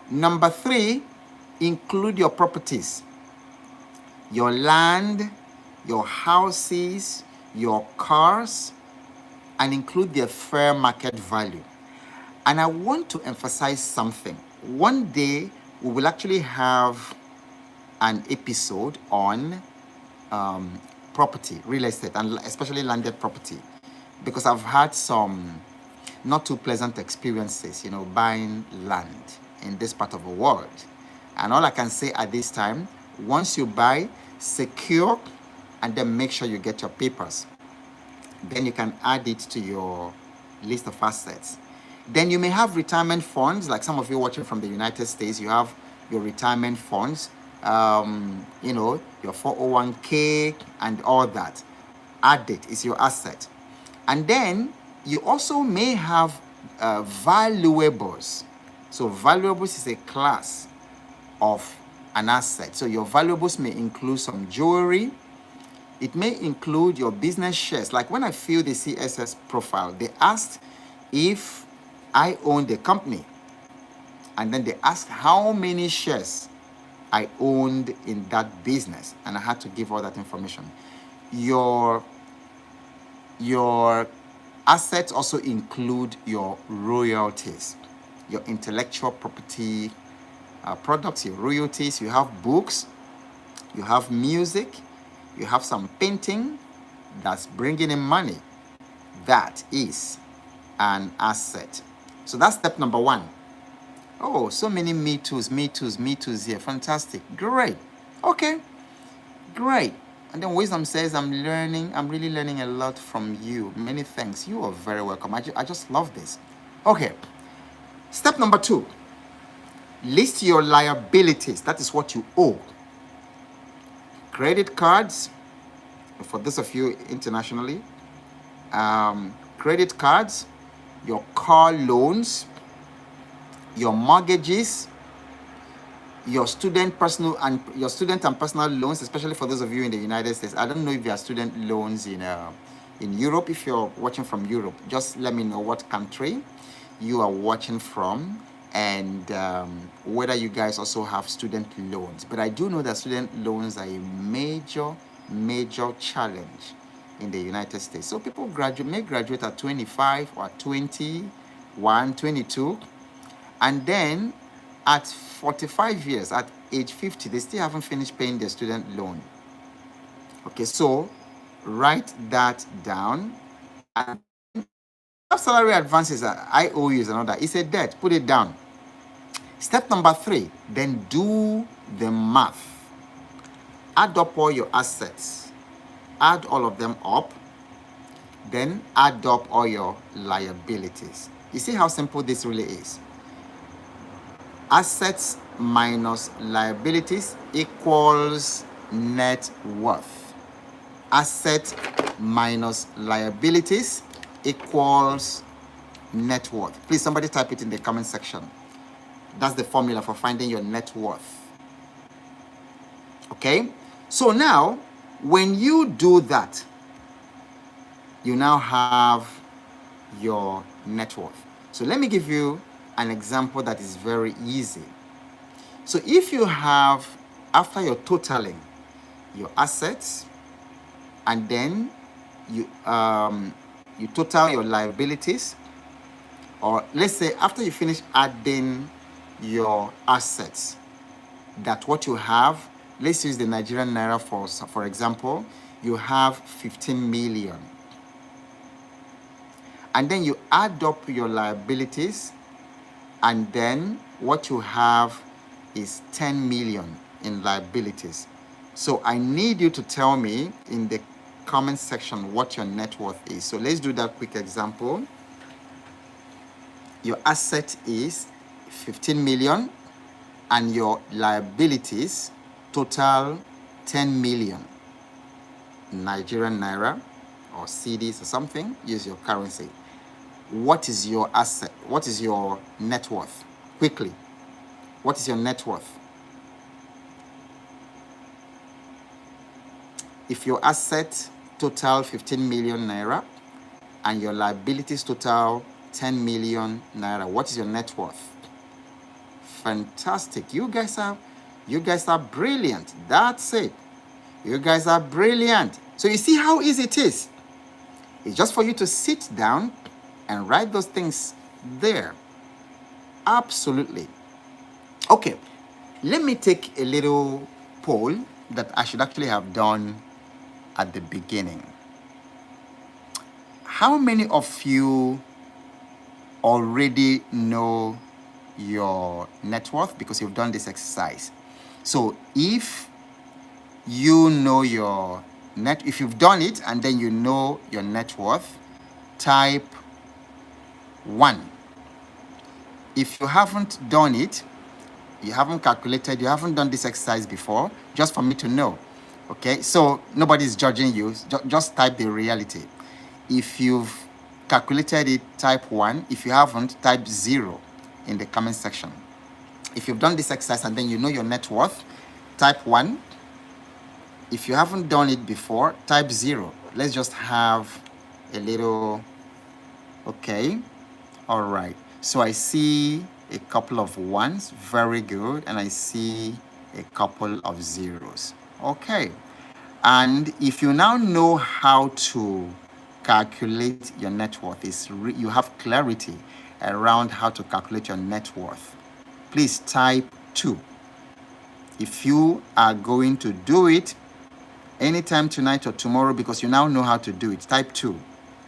Number three, include your properties, your land, your houses, your cars, and include their fair market value. And I want to emphasize something. One day, we will actually have an episode on property, real estate, and especially landed property, because I've had some not too pleasant experiences, buying land in this part of the world. And all I can say at this time, once you buy, secure, and then make sure you get your papers. Then you can add it to your list of assets. Then you may have retirement funds, like some of you watching from the United States, you have your retirement funds, your 401k and all that. Add it, it's your asset. And then you also may have valuables. So valuables is a class of an asset. So your valuables may include some jewelry. It may include your business shares. Like when I filled the CSS profile, they asked if I owned the company. And then they asked how many shares I owned in that business. And I had to give all that information. your your assets also include your royalties, your intellectual property products, your royalties. You have books, you have music, you have some painting that's bringing in money. That is an asset. So that's step number one. Oh, so many me too's, me too's, me too's here. Fantastic. Great. Okay. Great. And then Wisdom says, I'm really learning a lot from you. Many thanks. You are very welcome. I just love this. Okay. Step number two, list your liabilities. That is what you owe. Credit cards, for those of you internationally, credit cards, your car loans, your mortgages, your student and personal loans, especially for those of you in the United States. I don't know if you have student loans in Europe. If you're watching from Europe, just let me know what country you are watching from, and whether you guys also have student loans. But I do know that student loans are a major challenge in the United States. So people may graduate at 25 or 21, 22, and then at 45 years, at age 50, they still haven't finished paying their student loan. Okay, so write that down. And salary advances, IOU is another. It's a debt. Put it down. Step number three, then do the math. Add up all your assets. Add all of them up. Then add up all your liabilities. You see how simple this really is? Assets minus liabilities equals net worth. Asset minus liabilities equals net worth. Please, somebody type it in the comment section. That's the formula for finding your net worth. Okay? So now, when you do that, you now have your net worth. So let me give you an example that is very easy. So if you have, after you're totaling your assets, and then you total your liabilities, or let's say after you finish adding your assets, that what you have, let's use the Nigerian Naira for example, you have 15 million. And then you add up your liabilities, and then what you have is 10 million in liabilities. So I need you to tell me in the comment section what your net worth is. So let's do that quick example. Your asset is 15 million and your liabilities total 10 million Nigerian Naira or CDs or something. Use your currency. What is your asset? What is your net worth? Quickly. What is your net worth? If your asset total 15 million Naira and your liabilities total 10 million Naira, what is your net worth? Fantastic. You guys are brilliant. That's it. You guys are brilliant. So you see how easy it is. It's just for you to sit down and write those things there. Absolutely. Okay, let me take a little poll that I should actually have done at the beginning. How many of you already know your net worth because you've done this exercise? So if you know your if you've done it and then you know your net worth, type 1. If you haven't done it, you haven't calculated, you haven't done this exercise before, just for me to know. Okay, so nobody's judging you. Just type the reality. If you've calculated it, type 1. If you haven't, type 0 in the comment section. If you've done this exercise and then you know your net worth, type 1. If you haven't done it before, type 0. Let's just have a little. Okay, all right. So I see a couple of 1s, very good, and I see a couple of 0s. Okay, And if you now know how to calculate your net worth, you have clarity around how to calculate your net worth, please type 2. If you are going to do it anytime tonight or tomorrow because you now know how to do it, type 2.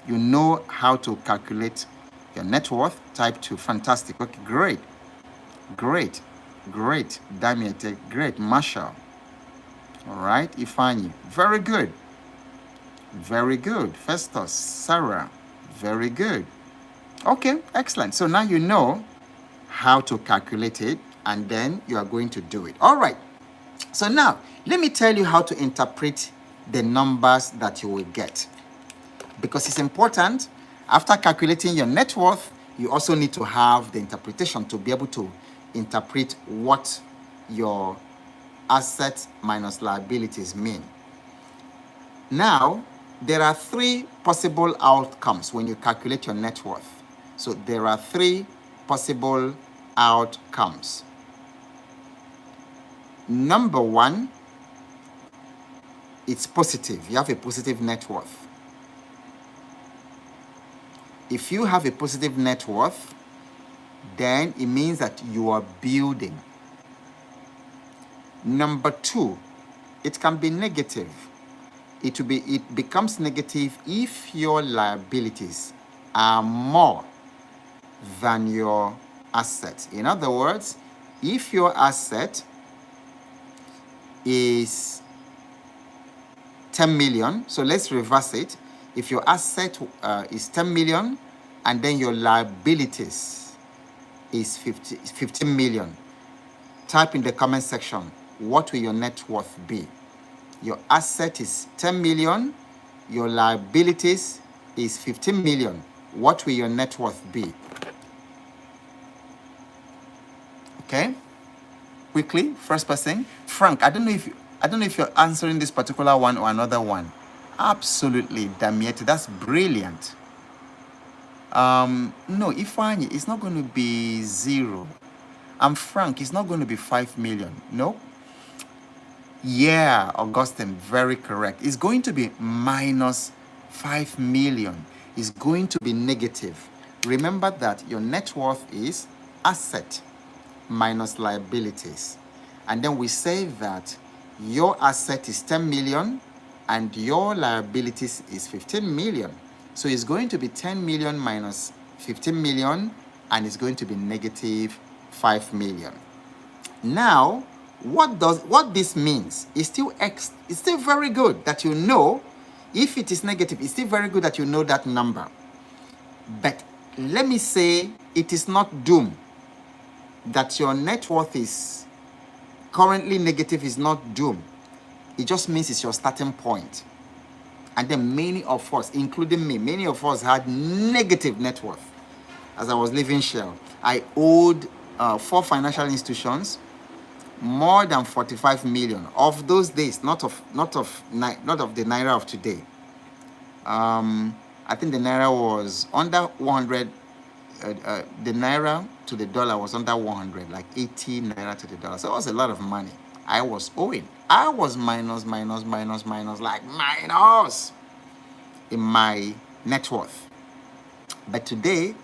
You know how to calculate your net worth, type 2. Fantastic. Okay, great. Great. Great. Damiete, great. Marshall. All right, Ifani. Very good. Very good. Festus, Sarah. Very good. Okay, excellent. So now you know how to calculate it, and then you are going to do it. All right. So now, let me tell you how to interpret the numbers that you will get. Because it's important, after calculating your net worth, you also need to have the interpretation to be able to interpret what your assets minus liabilities mean. Now, there are 3 possible outcomes when you calculate your net worth. So there are 3 possible outcomes. Number 1, it's positive. You have a positive net worth. If you have a positive net worth, then it means that you are building. Number 2, it can be negative. It becomes negative if your liabilities are more than your assets. In other words, if your asset is 10 million, so let's reverse it. If your asset is 10 million and then your liabilities is 15 million, type in the comment section, what will your net worth be? Your asset is 10 million, your liabilities is 15 million. What will your net worth be? Okay? Quickly, first person. Frank, I don't know if you're answering this particular one or another one. Absolutely, Damiette, that's brilliant. No, Ifeanyi, it's not going to be 0. Frank, it's not going to be 5 million. No? Yeah, Augustine, very correct. It's going to be minus 5 million. It's going to be negative. Remember that your net worth is asset minus liabilities. And then we say that your asset is 10 million and your liabilities is 15 million. So it's going to be 10 million minus 15 million, and it's going to be negative 5 million. Now, what this means is it's still very good that you know. If it is negative, it's still very good that you know that number. But let me say it is not doom. That your net worth is currently negative is not doom. It just means it's your starting point. And then many of us, including me, many of us had negative net worth. As I was leaving Shell, I owed 4 financial institutions more than 45 million of those days, not of the naira of today. I think the naira was under 100. The naira to the dollar was under 100, like 80 naira to the dollar. So it was a lot of money I was owing. I was minus in my net worth. But today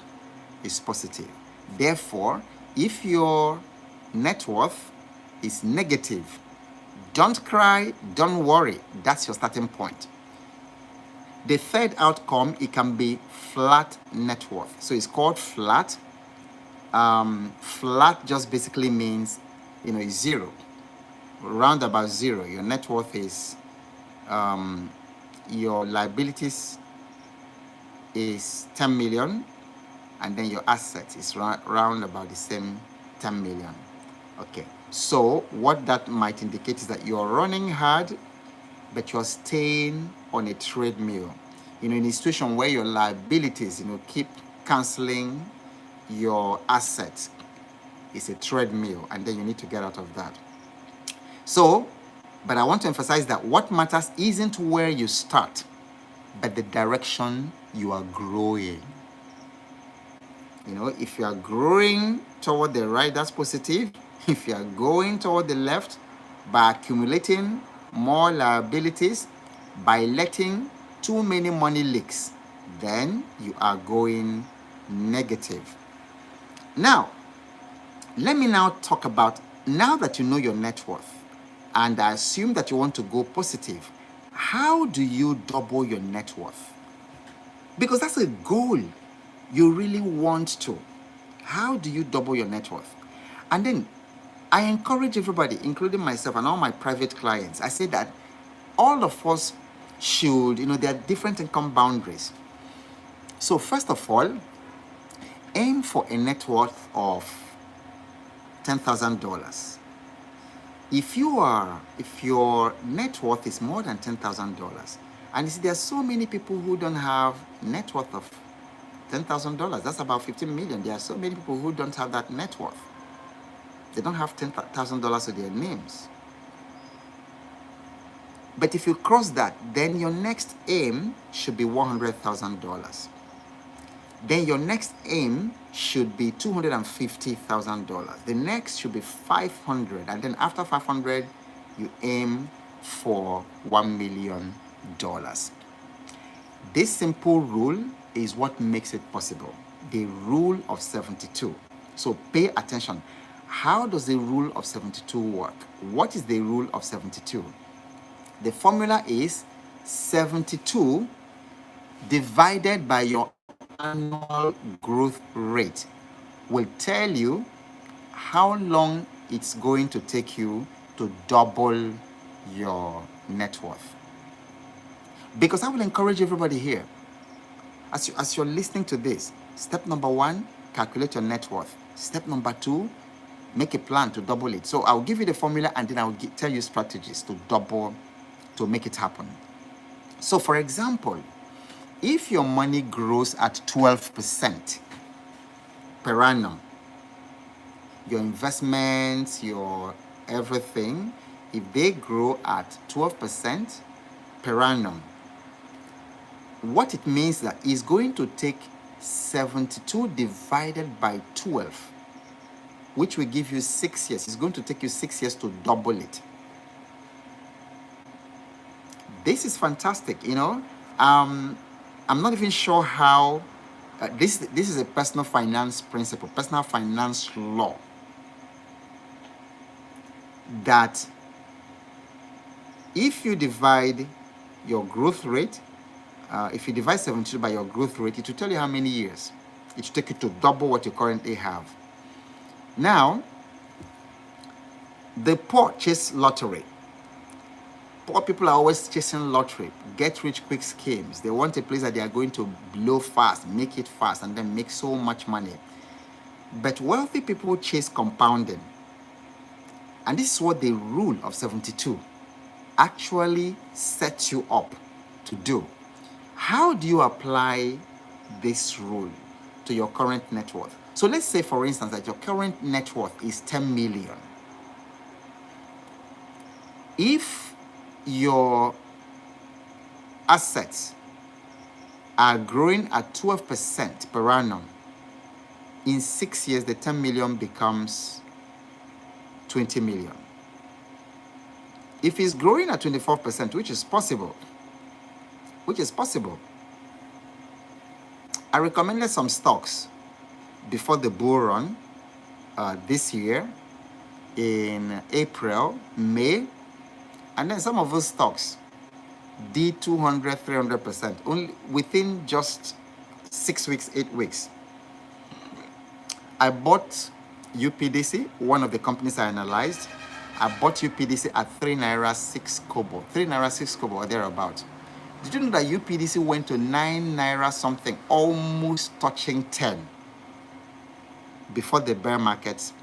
is positive. Therefore, if your net worth is negative, don't cry, don't worry. That's your starting point. The third outcome, it can be flat net worth. So it's called flat. Flat just basically means, it's 0. Round about 0. Your net worth is, your liabilities is 10 million, and then your asset is round about the same 10 million. Okay. So what that might indicate is that you're running hard, but you're staying on a treadmill. In a situation where your liabilities, keep canceling your assets, it's a treadmill, and then you need to get out of that. So, but I want to emphasize that what matters isn't where you start, but the direction you are growing. If you are growing toward the right, that's positive. If you are going toward the left by accumulating more liabilities, by letting too many money leaks, then you are going negative. Now, let me now talk about, now that you know your net worth, and I assume that you want to go positive, how do you double your net worth? Because that's a goal you really want to. How do you double your net worth? And then I encourage everybody, including myself and all my private clients, I say that all of us should, there are different income boundaries. So first of all, aim for a net worth of $10,000. If your net worth is more than $10,000, and you see, there are so many people who don't have net worth of $10,000. That's about 15 million. There are so many people who don't have that net worth. They don't have $10,000 to their names. But if you cross that, then your next aim should be $100,000. Then your next aim should be $250,000. The next should be 500, and then after 500, you aim for $1 million. This simple rule is what makes it possible. The rule of 72. So pay attention. How does the rule of 72 work? What is the rule of 72? The formula is 72 divided by your annual growth rate will tell you how long it's going to take you to double your net worth. Because I will encourage everybody here, as you're listening to this, step number 1, calculate your net worth. Step number 2, make a plan to double it. So I'll give you the formula, and then I'll tell you strategies to make it happen. So for example, if your money grows at 12% per annum, your investments, your everything, if they grow at 12% per annum, what it means that is going to take 72 divided by 12, which will give you 6 years. It's going to take you 6 years to double it. This is fantastic, I'm not even sure how, this is a personal finance principle, personal finance law, that if you divide your growth rate, if you divide 72 by your growth rate, it will tell you how many years it will take you to double what you currently have. Now, the poor chase lottery. Poor people are always chasing lottery, get rich quick schemes. They want a place that they are going to blow fast, make it fast, and then make so much money. But wealthy people chase compounding. And this is what the rule of 72 actually sets you up to do. How do you apply this rule to your current net worth? So let's say, for instance, that your current net worth is 10 million. If your assets are growing at 12% per annum, in 6 years, the 10 million becomes 20 million. If it's growing at 24%, which is possible, I recommended some stocks before the bull run this year in April, May, and then some of those stocks did 200, 300%, only within just 6 weeks, 8 weeks. I bought UPDC, one of the companies I analyzed. I bought UPDC at 3 naira 6 kobo, 3 naira 6 kobo or thereabout. Did you know that UPDC went to 9 naira something, almost touching 10 before the bear market?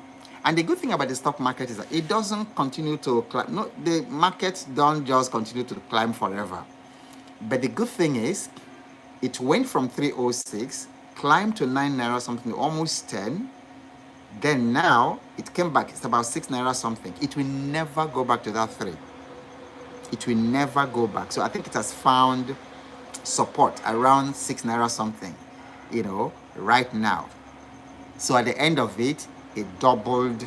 And the good thing about the stock market is that it doesn't continue to climb. No, the markets don't just continue to climb forever. But the good thing is, it went from 306, climbed to 9 naira something, almost 10. Then now it came back. It's about 6 naira something. It will never go back to that 3. It will never go back. So I think it has found support around 6 naira something, right now. So at the end of it, it doubled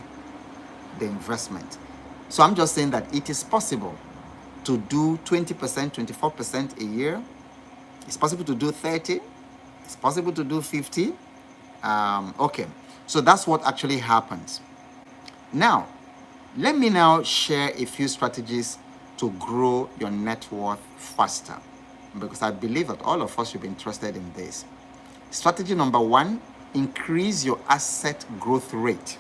the investment. So I'm just saying that it is possible. to do 20%, 24% a year. It's possible to do 30. It's possible to do 50. Okay, so that's what actually happens. Now, let me now share a few strategies to grow your net worth faster, because I believe that all of us should be interested in this. Strategy number 1, increase your asset growth rate.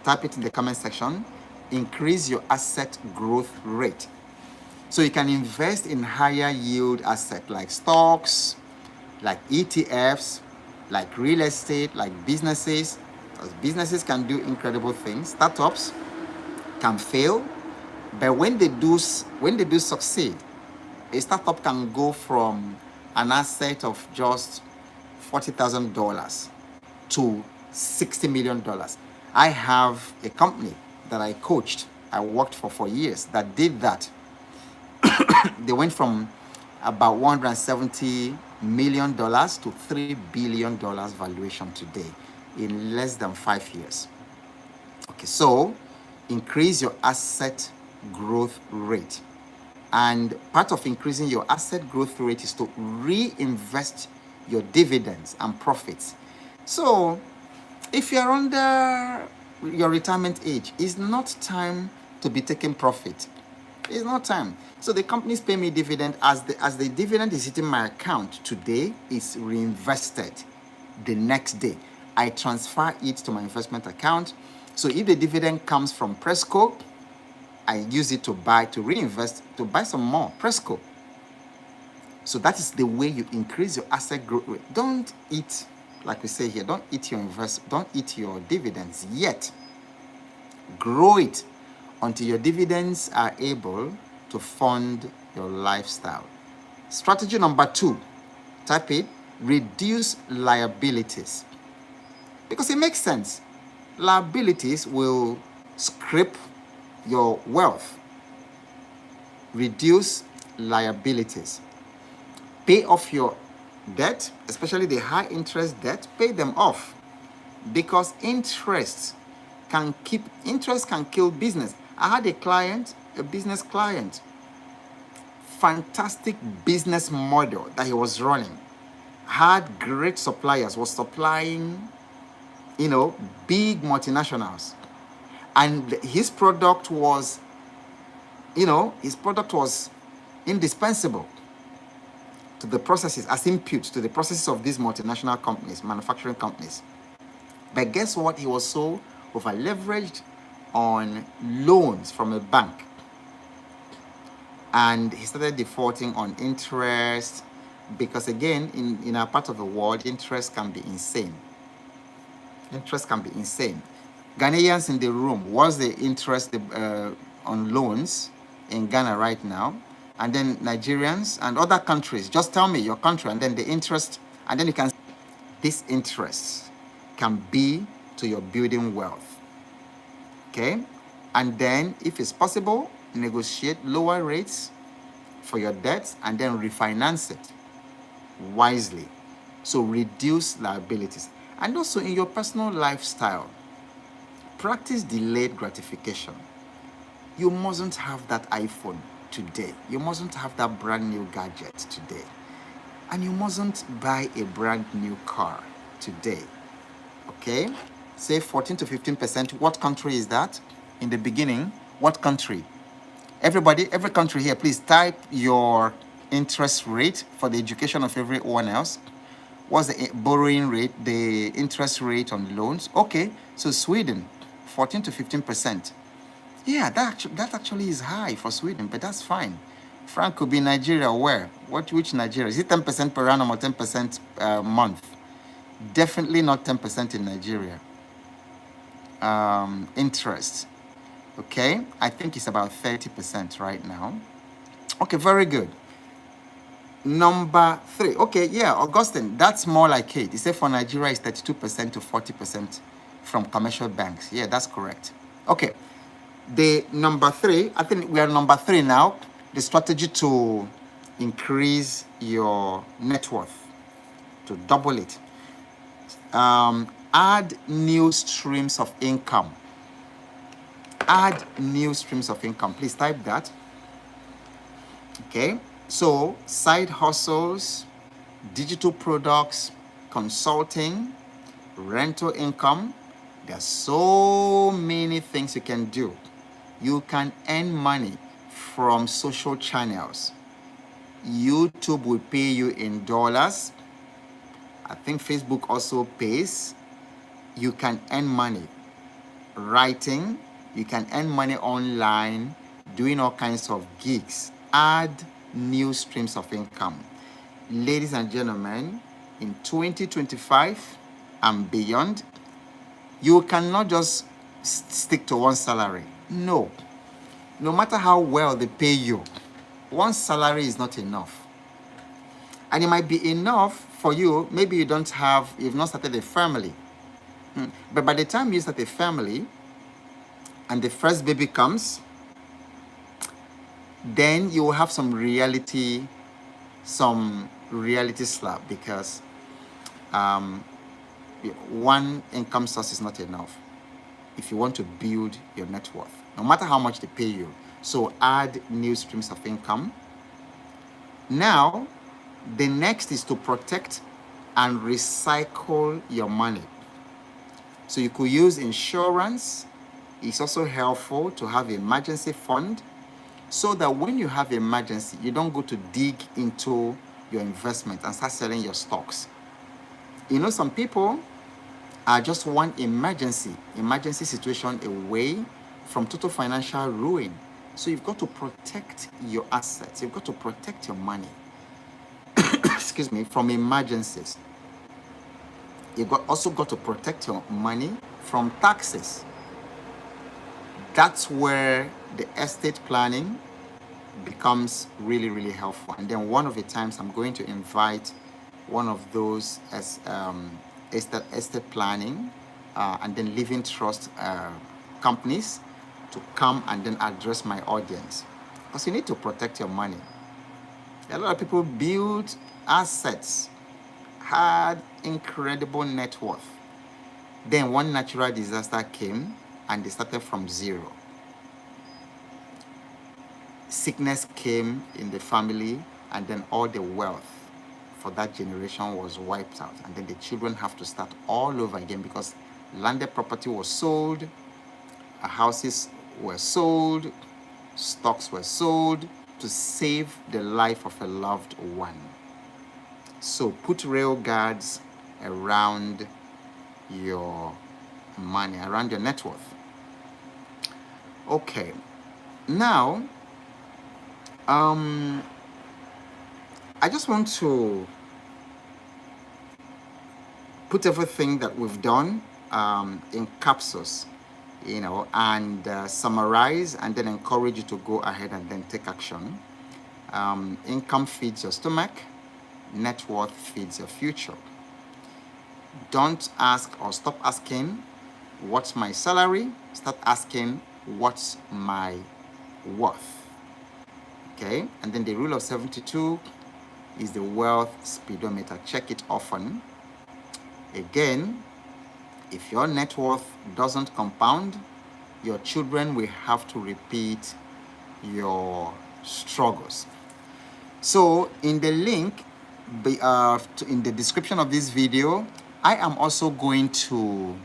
Type it in the comment section. Increase your asset growth rate. So you can invest in higher yield assets like stocks, like ETFs, like real estate, like businesses. Because businesses can do incredible things. Startups can fail, but when they do succeed, a startup can go from an asset of just $40,000 to $60 million. I have a company that I coached, I worked for years, that did that. They went from about $170 million to $3 billion valuation today in less than 5 years. Okay, so increase your asset growth rate. And part of increasing your asset growth rate is to reinvest your dividends and profits. So if you're under your retirement age, it's not time to be taking profit. It's not time. So the companies pay me dividend. As the dividend is hitting my account today, it's reinvested the next day. I transfer it to my investment account. So if the dividend comes from Presco, I use it to reinvest, to buy some more Presco. So that is the way you increase your asset growth rate. Don't eat, like we say here, don't eat your dividends yet. Grow it until your dividends are able to fund your lifestyle. Strategy number 2, type it, reduce liabilities. Because it makes sense. Liabilities will scrape your wealth. Reduce liabilities. Pay off your debt, especially the high interest debt, pay them off. Because interest can kill business. I had a business client, fantastic business model that he was running, had great suppliers, was supplying, big multinationals. And his product was indispensable to the processes, as input to the processes of these multinational companies, manufacturing companies. But guess what? He was so over leveraged on loans from a bank. And he started defaulting on interest, because again, in our part of the world, interest can be insane. Ghanaians in the room, what's the interest on loans in Ghana right now? And then Nigerians and other countries, just tell me your country and then the interest, and then you can see this interest can be to your building wealth. Okay? And then if it's possible, negotiate lower rates for your debts and then refinance it wisely. So reduce liabilities. And also in your personal lifestyle, practice delayed gratification. You mustn't have that iPhone today. You mustn't have that brand new gadget today. And you mustn't buy a brand new car today. Okay? Say 14 to 15%. What country is that? In the beginning, what country? Every country here, please type your interest rate for the education of everyone else. What's the borrowing rate, the interest rate on loans? Okay, so Sweden, 14 to 15%. Yeah, that actually is high for Sweden, but that's fine. Frank could be Nigeria. Where? Which Nigeria? Is it 10% per annum or 10% per month? Definitely not 10% in Nigeria. Interest. Okay, I think it's about 30% right now. Okay, very good. Number 3. Okay, yeah, Augustine, that's more like it. He said for Nigeria, it's 32% to 40% from commercial banks. Yeah, that's correct. Okay, the number 3, I think we are number 3 now. The strategy to increase your net worth, to double it. Add new streams of income. Add new streams of income. Please type that. Okay, so side hustles, digital products, consulting, rental income. There's so many things you can do. You can earn money from social channels. YouTube will pay you in dollars. I think Facebook also pays. You can earn money writing. You can earn money online, doing all kinds of gigs. Add new streams of income. Ladies and gentlemen, in 2025 and beyond, you cannot just stick to one salary. No. No matter how well they pay you, one salary is not enough. And it might be enough for you. Maybe you've not started a family. But by the time you start a family and the first baby comes, then you will have some reality slap, because one income source is not enough if you want to build your net worth, no matter how much they pay you. So add new streams of income. Now, the next is to protect and recycle your money. So you could use insurance. It's also helpful to have an emergency fund, so that when you have an emergency, you don't go to dig into your investment and start selling your stocks. You know, some people are just one emergency situation away from total financial ruin. So you've got to protect your assets. You've got to protect your money, excuse me, from emergencies. You've also got to protect your money from taxes. That's where the estate planning becomes really, really helpful. And then one of the times I'm going to invite one of those as estate planning and then living trust companies to come and then address my audience, because you need to protect your money. A lot of people build assets, had incredible net worth. Then one natural disaster came and they started from zero. Sickness came in the family, and then all the wealth for that generation was wiped out. And then the children have to start all over again, because landed property was sold, houses were sold, stocks were sold to save the life of a loved one. So put rail guards around your money, around your net worth. Okay, now I just want to put everything that we've done in capsules, and summarize, and then encourage you to go ahead and then take action. Income feeds your stomach. Net worth feeds your future. Don't ask or stop asking, what's my salary? Start asking, what's my worth? Okay, and then the rule of 72 is the wealth speedometer. Check it often. Again, if your net worth doesn't compound, your children will have to repeat your struggles. So in the link, in the description of this video, I am also going to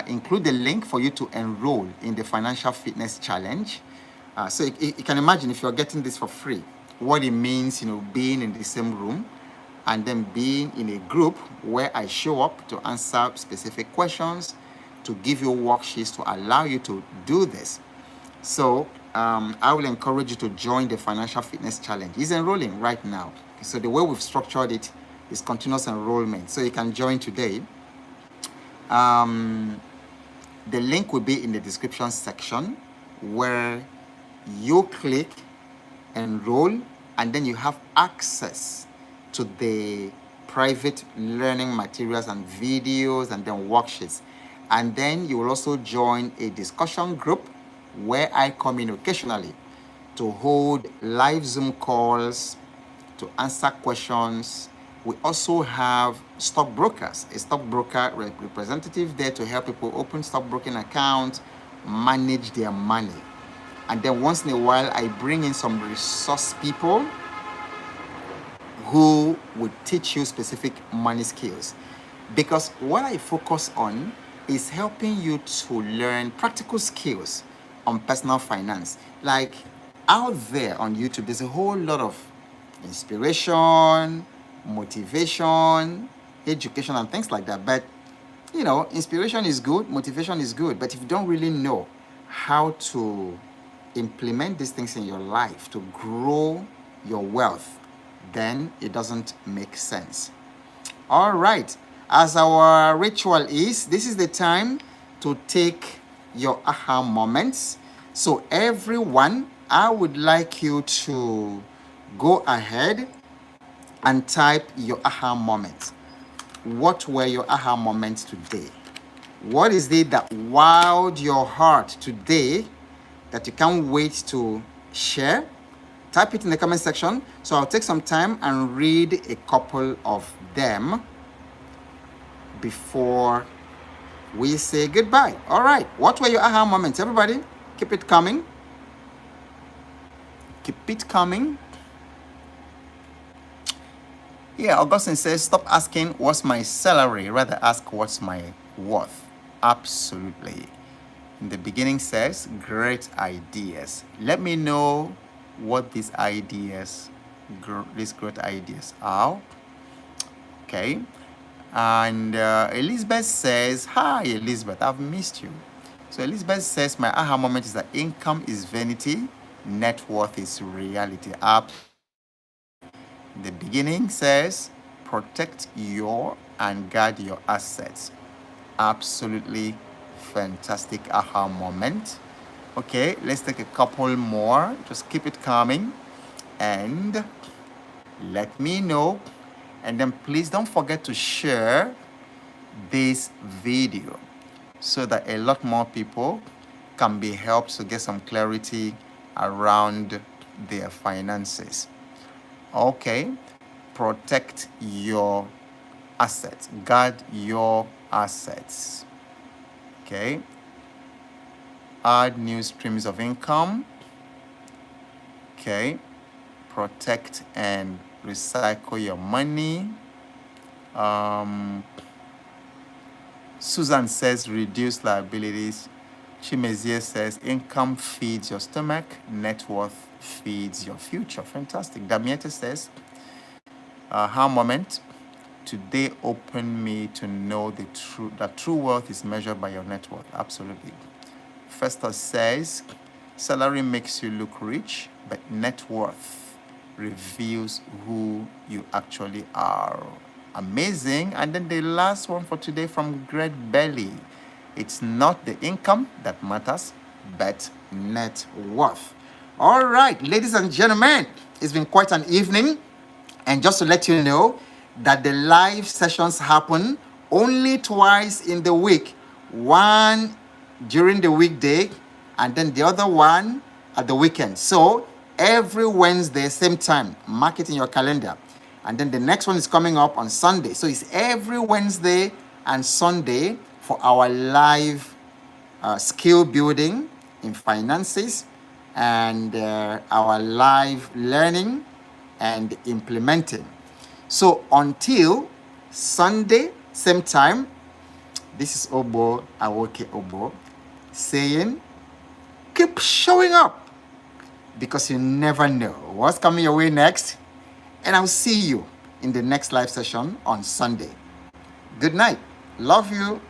include the link for you to enroll in the Financial Fitness Challenge. So you can imagine, if you're getting this for free, what it means, being in the same room and then being in a group where I show up to answer specific questions, to give you worksheets to allow you to do this. So I will encourage you to join the Financial Fitness Challenge. It's enrolling right now. So the way we've structured it is continuous enrollment. So you can join today. The link will be in the description section, where you click enroll, and then you have access to the private learning materials and videos and then worksheets. And then you will also join a discussion group where I come in occasionally to hold live Zoom calls, to answer questions. We also have stockbrokers, a stockbroker representative there to help people open stockbroking accounts, manage their money. And then once in a while, I bring in some resource people who would teach you specific money skills. Because what I focus on is helping you to learn practical skills on personal finance. Like out there on YouTube, there's a whole lot of inspiration, motivation, education, and things like that. But you know, inspiration is good, motivation is good. But if you don't really know how to implement these things in your life to grow your wealth, then it doesn't make sense. All right. As our ritual is, this is the time to take your aha moments. So everyone, I would like you to go ahead and type your aha moments. What were your aha moments today? What is it that wowed your heart today that you can't wait to share? Type it in the comment section. So I'll take some time and read a couple of them before we say goodbye. All right. What were your aha moments, everybody? Keep it coming. Keep it coming. Yeah, Augustine says, stop asking what's my salary, rather ask what's my worth. Absolutely. In the beginning says, great ideas. Let me know what these great ideas are. Okay. And Elizabeth says, hi, Elizabeth, I've missed you. So Elizabeth says, my aha moment is that income is vanity, net worth is reality. Up. The beginning says, protect your and guard your assets. Absolutely fantastic aha moment. Okay, let's take a couple more. Just keep it coming and let me know. And then please don't forget to share this video so that a lot more people can be helped to get some clarity around their finances. Okay, protect your assets, guard your assets. Okay, add new streams of income. Okay, protect and recycle your money. Susan says reduce liabilities. Chimezie says income feeds your stomach, net worth feeds your future. Fantastic. Damiette says, her moment today opened me to know that true wealth is measured by your net worth. Absolutely. Festus says, salary makes you look rich, but net worth reveals who you actually are. Amazing. And then the last one for today from Greg Belly. It's not the income that matters, but net worth. All right, ladies and gentlemen, it's been quite an evening. And just to let you know that the live sessions happen only twice in the week. One during the weekday and then the other one at the weekend. So every Wednesday, same time, mark it in your calendar. And then the next one is coming up on Sunday. So it's every Wednesday and Sunday for our live skill building in finances and our live learning and implementing. So until Sunday, same time, this is Obo Awoke Obo saying, keep showing up because you never know what's coming your way next. And I'll see you in the next live session on Sunday. Good night. Love you.